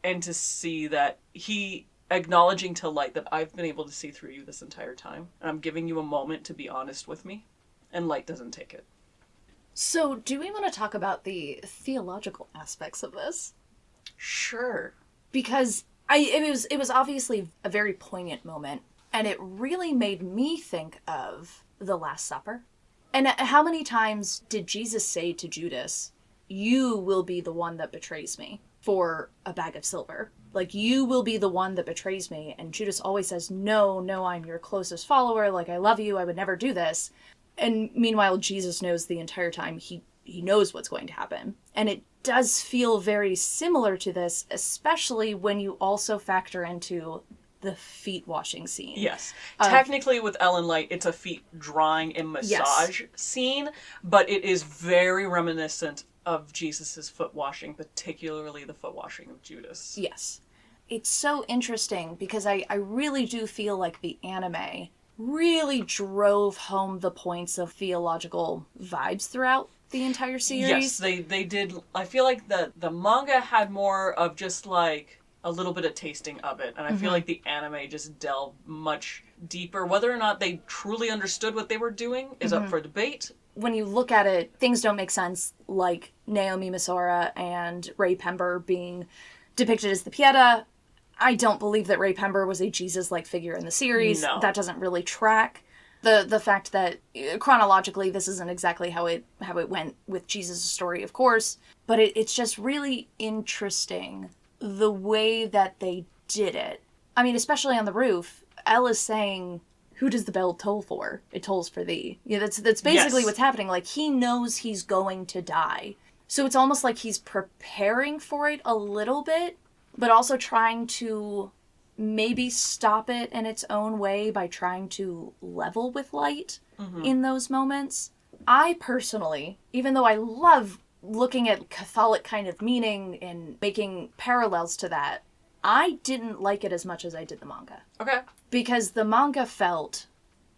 And to see that he acknowledging to Light that I've been able to see through you this entire time. And I'm giving you a moment to be honest with me. And Light doesn't take it. So, do we want to talk about the theological aspects of this? Sure. Because it was obviously a very poignant moment. And it really made me think of the Last Supper. And how many times did Jesus say to Judas, you will be the one that betrays me for a bag of silver? Like, you will be the one that betrays me. And Judas always says, no, I'm your closest follower. Like, I love you. I would never do this. And meanwhile, Jesus knows the entire time he knows what's going to happen. And it does feel very similar to this, especially when you also factor into the feet washing scene. Yes. Technically with Elle and Light, it's a feet drying and massage scene, but it is very reminiscent of Jesus's foot washing, particularly the foot washing of Judas. Yes. It's so interesting because I really do feel like the anime really drove home the points of theological vibes throughout the entire series. Yes, they did. I feel like the manga had more of just like a little bit of tasting of it. And I feel like the anime just delved much deeper. Whether or not they truly understood what they were doing is up for debate. When you look at it, things don't make sense, like Naomi Misora and Ray Pember being depicted as the Pieta. I don't believe that Ray Pember was a Jesus-like figure in the series. No. That doesn't really track. The fact that chronologically this isn't exactly how it went with Jesus' story, of course, but it's just really interesting the way that they did it. I mean, especially on the roof, Elle is saying, "Who does the bell toll for? It tolls for thee." Yeah, that's basically what's happening. Like, he knows he's going to die. So it's almost like he's preparing for it a little bit, but also trying to maybe stop it in its own way by trying to level with light in those moments. I personally, even though I love looking at Catholic kind of meaning and making parallels to that, I didn't like it as much as I did the manga. Okay. Because the manga felt,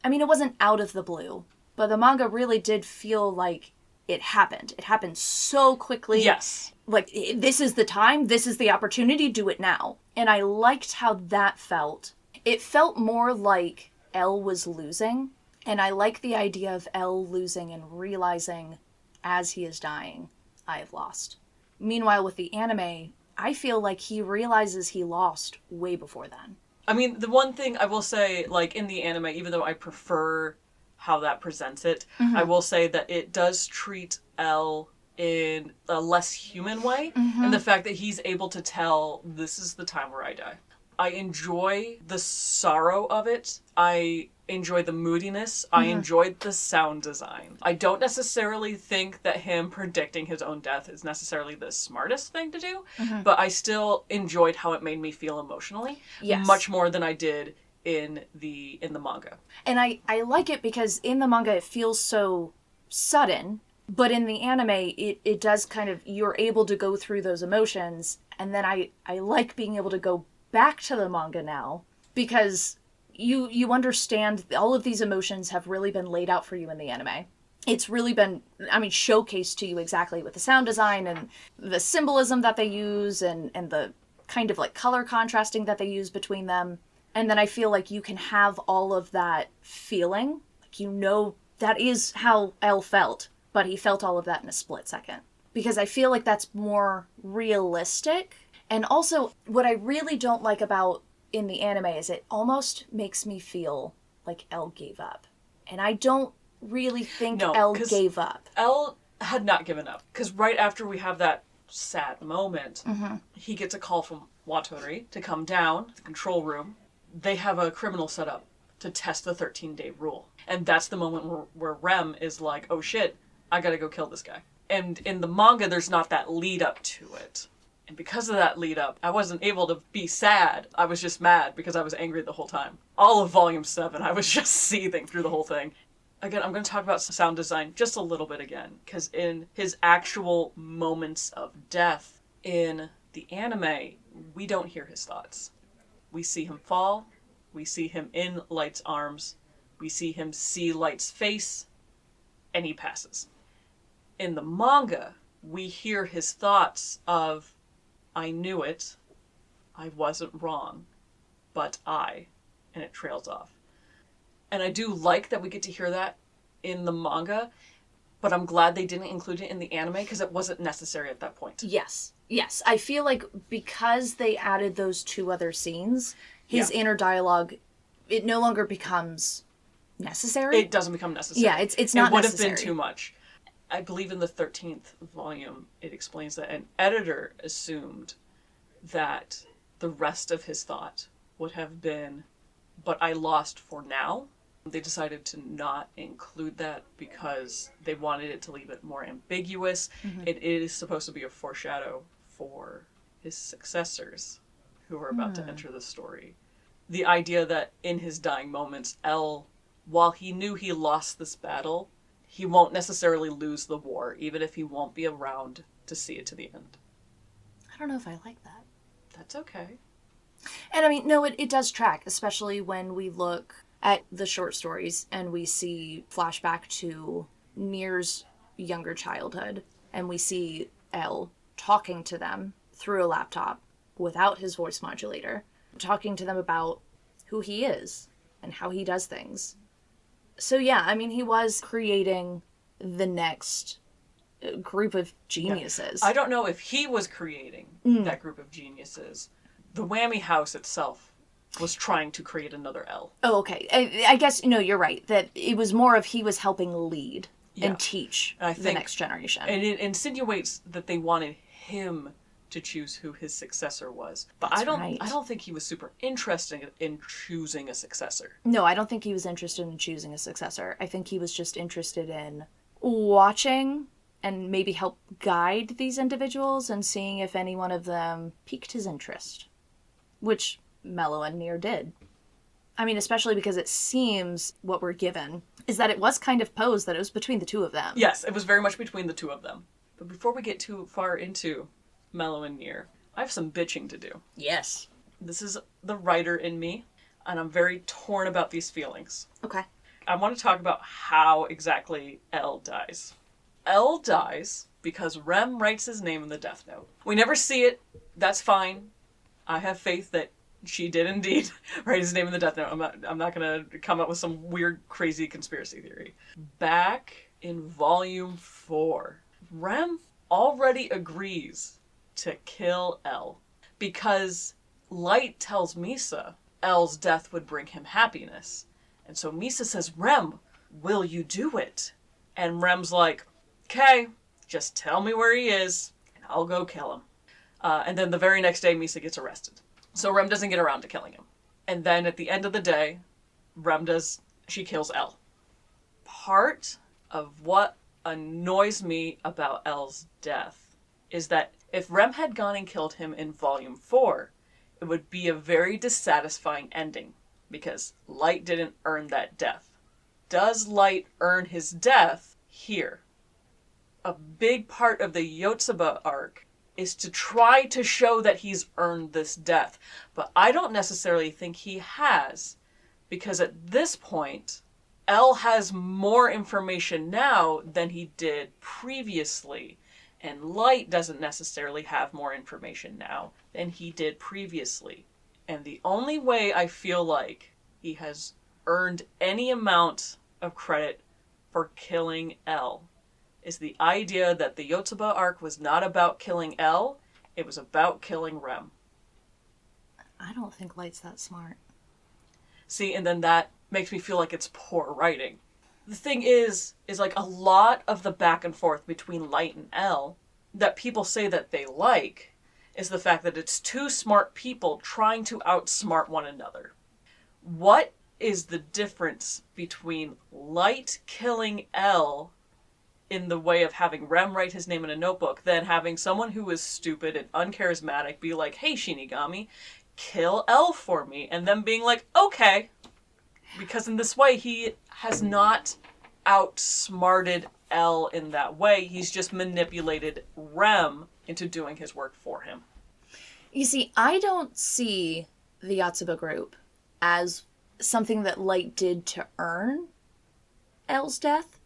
I mean, it wasn't out of the blue, but the manga really did feel like it happened. It happened so quickly. Yes. Like, this is the time, this is the opportunity, do it now. And I liked how that felt. It felt more like Elle was losing, and I like the idea of Elle losing and realizing as he is dying, I have lost. Meanwhile, with the anime, I feel like he realizes he lost way before then. I mean, the one thing I will say, like, in the anime, even though I prefer how that presents it, I will say that it does treat Elle in a less human way, and the fact that he's able to tell, this is the time where I die. I enjoy the sorrow of it. I enjoy the moodiness. I enjoyed the sound design. I don't necessarily think that him predicting his own death is necessarily the smartest thing to do, but I still enjoyed how it made me feel emotionally. Yes. Much more than I did in the manga. And I like it because in the manga it feels so sudden, but in the anime it does kind of, you're able to go through those emotions, and then I like being able to go back to the manga now because you understand all of these emotions have really been laid out for you in the anime. It's really been, I mean, showcased to you exactly with the sound design and the symbolism that they use and the kind of like color contrasting that they use between them. And then I feel like you can have all of that feeling, like, you know, that is how Elle felt, but he felt all of that in a split second. Because I feel like that's more realistic. And also, what I really don't like about in the anime is it almost makes me feel like Elle gave up. And I don't really think Elle gave up. Elle had not given up. Because right after we have that sad moment, he gets a call from Watori to come down to the control room. They have a criminal set up to test the 13-day rule. And that's the moment where Rem is like, oh shit, I gotta go kill this guy. And in the manga, there's not that lead up to it. And because of that lead up, I wasn't able to be sad. I was just mad because I was angry the whole time. All of Volume 7, I was just seething through the whole thing. Again, I'm going to talk about sound design just a little bit again, because in his actual moments of death in the anime, we don't hear his thoughts. We see him fall, we see him in Light's arms, we see him see Light's face, and he passes. In the manga, we hear his thoughts of, I knew it, I wasn't wrong, but and it trails off. And I do like that we get to hear that in the manga, but I'm glad they didn't include it in the anime because it wasn't necessary at that point. Yes. I feel like because they added those two other scenes, his inner dialogue, it no longer becomes necessary. It doesn't become necessary. Yeah, it's not necessary. It would have been too much. I believe in the 13th volume, it explains that an editor assumed that the rest of his thought would have been, but I lost for now. They decided to not include that because they wanted it to leave it more ambiguous. It is supposed to be a foreshadow for his successors who are about to enter the story. The idea that in his dying moments, Elle, while he knew he lost this battle, he won't necessarily lose the war, even if he won't be around to see it to the end. I don't know if I like that. That's okay. And I mean, no, it does track, especially when we look at the short stories and we see flashback to Nier's younger childhood, and we see Elle talking to them through a laptop without his voice modulator, talking to them about who he is and how he does things. So yeah, I mean, he was creating the next group of geniuses. Yeah. I don't know if he was creating that group of geniuses, The Whammy house itself was trying to create another L. Oh, okay. I guess, no, you're right. That it was more of he was helping lead and teach the next generation. And it insinuates that they wanted him to choose who his successor was. But I don't think he was super interested in choosing a successor. No, I don't think he was interested in choosing a successor. I think he was just interested in watching and maybe help guide these individuals and seeing if any one of them piqued his interest. Which Mello and Nier did. I mean, especially because it seems what we're given is that it was kind of posed that it was between the two of them. Yes, it was very much between the two of them. But before we get too far into Mello and Nier, I have some bitching to do. Yes. This is the writer in me, and I'm very torn about these feelings. Okay. I want to talk about how exactly L dies. L dies because Rem writes his name in the Death Note. We never see it. That's fine. I have faith that she did indeed write his name in the Death Note. I'm not going to come up with some weird, crazy conspiracy theory. Back in Volume 4, Rem already agrees to kill L because Light tells Misa L's death would bring him happiness. And so Misa says, Rem, will you do it? And Rem's like, okay, just tell me where he is and I'll go kill him. And then the very next day, Misa gets arrested. So Rem doesn't get around to killing him. And then at the end of the day, she kills L. Part of what annoys me about L's death is that if Rem had gone and killed him in Volume 4, it would be a very dissatisfying ending because Light didn't earn that death. Does Light earn his death here? A big part of the Yotsuba arc is to try to show that he's earned this death. But I don't necessarily think he has, because at this point, L has more information now than he did previously. And Light doesn't necessarily have more information now than he did previously. And the only way I feel like he has earned any amount of credit for killing L is the idea that the Yotsuba arc was not about killing L, it was about killing Rem. I don't think Light's that smart. See, and then that makes me feel like it's poor writing. The thing is like a lot of the back and forth between Light and L that people say that they like is the fact that it's two smart people trying to outsmart one another. What is the difference between Light killing L in the way of having Rem write his name in a notebook than having someone who is stupid and uncharismatic be like, hey, Shinigami, kill L for me, and them being like, okay. Because in this way, he has not outsmarted L in that way. He's just manipulated Rem into doing his work for him. You see, I don't see the Yotsuba group as something that Light did to earn L's death.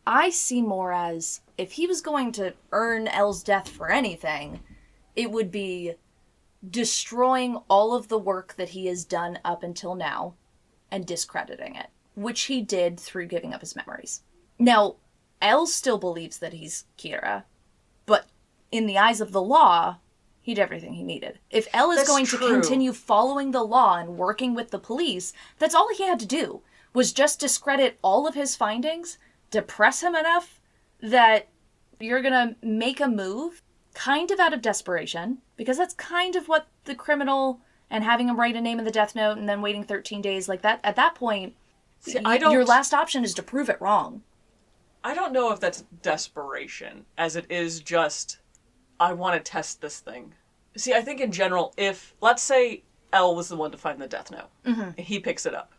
I see more as, if he was going to earn L's death for anything, it would be destroying all of the work that he has done up until now and discrediting it, which he did through giving up his memories. Now, L still believes that he's Kira, but in the eyes of the law, he did everything he needed. If L is going to continue following the law and working with the police, that's all he had to do, was just discredit all of his findings, depress him enough that you're gonna make a move kind of out of desperation, because that's kind of what the criminal and having him write a name in the death note and then waiting 13 days like that, at that point, your last option is to prove it wrong. I don't know if that's desperation, as it is just, I want to test this thing. See, I think in general, if, let's say L was the one to find the death note, and he picks it up,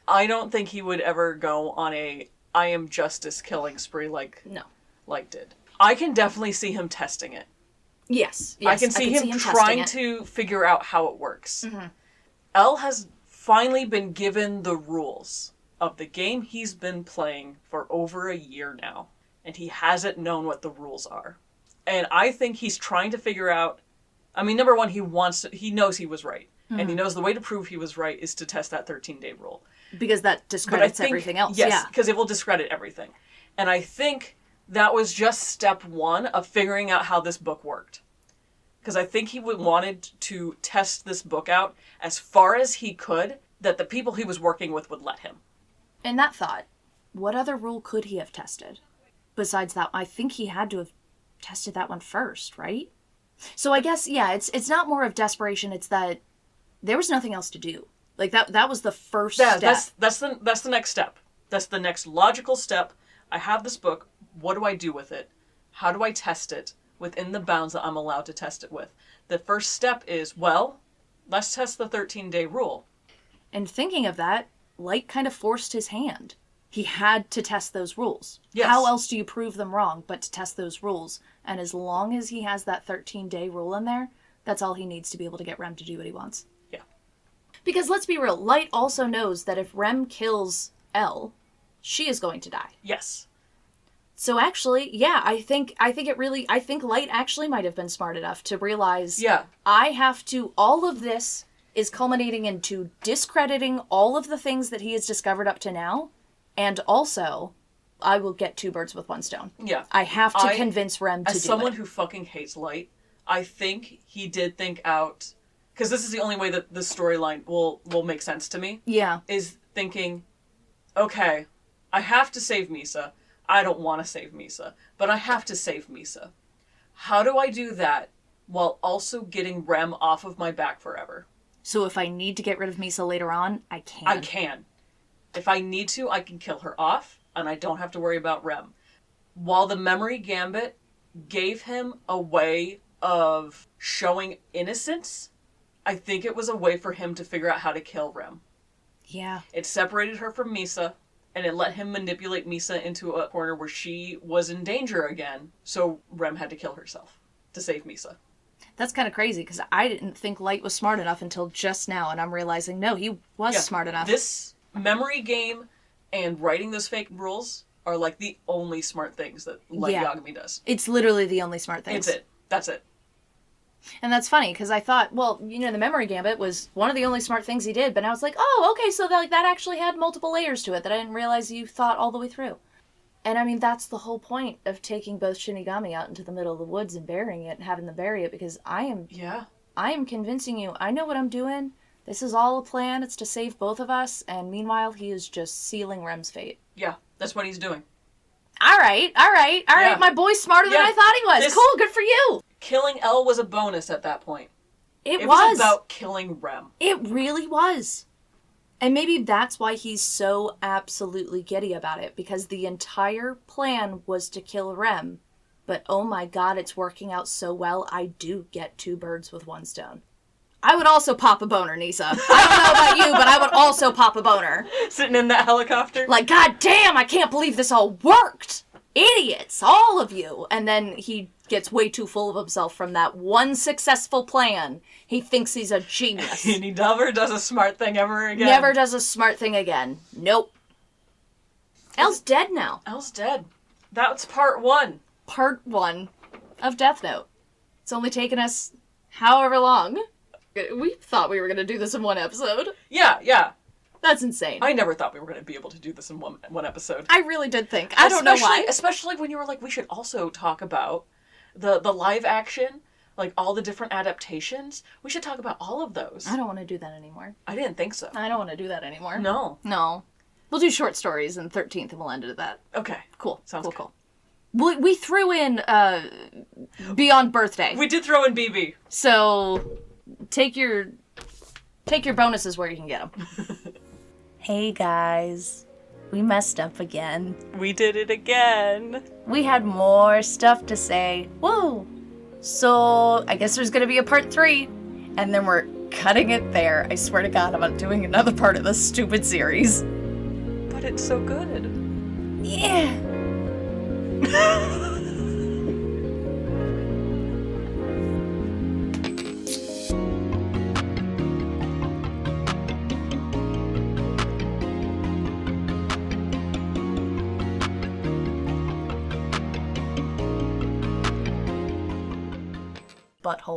I don't think he would ever go on a I am justice killing spree like did. I can definitely see him testing it. Yes. I can see him trying to figure out how it works. L has finally been given the rules of the game he's been playing for over a year now, and he hasn't known what the rules are. And I think he's trying to figure out, I mean, number one, he knows he was right. And he knows the way to prove he was right is to test that 13-day rule. Because that discredits everything else. Yes, because it will discredit everything. And I think that was just step one of figuring out how this book worked. because I think he wanted to test this book out as far as he could, that the people he was working with would let him. And that thought, what other rule could he have tested? Besides that, I think he had to have tested that one first, right? So I guess, yeah, it's not more of desperation, it's that there was nothing else to do. Like, that was the first step. That's the next step. That's the next logical step. I have this book. What do I do with it? How do I test it within the bounds that I'm allowed to test it with? The first step is, well, let's test the 13-day rule. And thinking of that, Light kind of forced his hand. He had to test those rules. Yes. How else do you prove them wrong but to test those rules? And as long as he has that 13-day rule in there, that's all he needs to be able to get Rem to do what he wants. Yeah. Because let's be real, Light also knows that if Rem kills Elle, she is going to die. Yes. So actually, yeah, I think Light actually might have been smart enough to realize, all of this is culminating into discrediting all of the things that he has discovered up to now, and also, I will get 2 birds with 1 stone. Yeah. I have to convince Rem to do it. As someone who fucking hates Light, I think he did think out, because this is the only way that the storyline will make sense to me. Yeah. Is thinking, okay, I have to save Misa. I don't want to save Misa, but I have to save Misa. How do I do that while also getting Rem off of my back forever? So if I need to get rid of Misa later on, I can. I can. If I need to, I can kill her off, and I don't have to worry about Rem. While the memory gambit gave him a way of showing innocence, I think it was a way for him to figure out how to kill Rem. Yeah. It separated her from Misa, and it let him manipulate Misa into a corner where she was in danger again, so Rem had to kill herself to save Misa. That's kind of crazy, because I didn't think Light was smart enough until just now, and I'm realizing, no, he was smart enough. This memory game and writing those fake rules are like the only smart things that Light Yagami does. It's literally the only smart things. It's it. That's it. And that's funny, because I thought, well, the memory gambit was one of the only smart things he did, but now it's like, oh, okay, so that actually had multiple layers to it that I didn't realize you thought all the way through. And I mean, that's the whole point of taking both Shinigami out into the middle of the woods and burying it and having them bury it, because I am convincing you, I know what I'm doing. This is all a plan. It's to save both of us. And meanwhile, he is just sealing Rem's fate. Yeah, that's what he's doing. All right. My boy's smarter than I thought he was. Cool, good for you. Killing Elle was a bonus at that point. It was about killing Rem. It really was. And maybe that's why he's so absolutely giddy about it, because the entire plan was to kill Rem. But oh my god, it's working out so well, I do get 2 birds with 1 stone. I would also pop a boner, Nisa. I don't know about you, but I would also pop a boner. Sitting in that helicopter? Like, god damn, I can't believe this all worked! Idiots, all of you! And then he gets way too full of himself from that one successful plan. He thinks he's a genius. And he never does a smart thing ever again. Never does a smart thing again. Nope. Elle's dead now. Elle's dead. That's part 1. Part 1 of Death Note. It's only taken us however long. We thought we were going to do this in 1 episode. Yeah. That's insane. I never thought we were going to be able to do this in one episode. I really did think. I don't know why. Especially when you were like, we should also talk about the live action, like all the different adaptations. We should talk about all of those. I don't want to do that anymore. I didn't think so. I don't want to do that anymore. No. We'll do short stories in 13th and we'll end it at that. Okay. Cool. Sounds good. Cool. We threw in Beyond Birthday. We did throw in BB. So take your bonuses where you can get them. Hey guys, we messed up again. We did it again. We had more stuff to say. Whoa. So I guess there's gonna be a part 3, and then we're cutting it there. I swear to God, I'm not doing another part of this stupid series. But it's so good. Yeah. Butthole.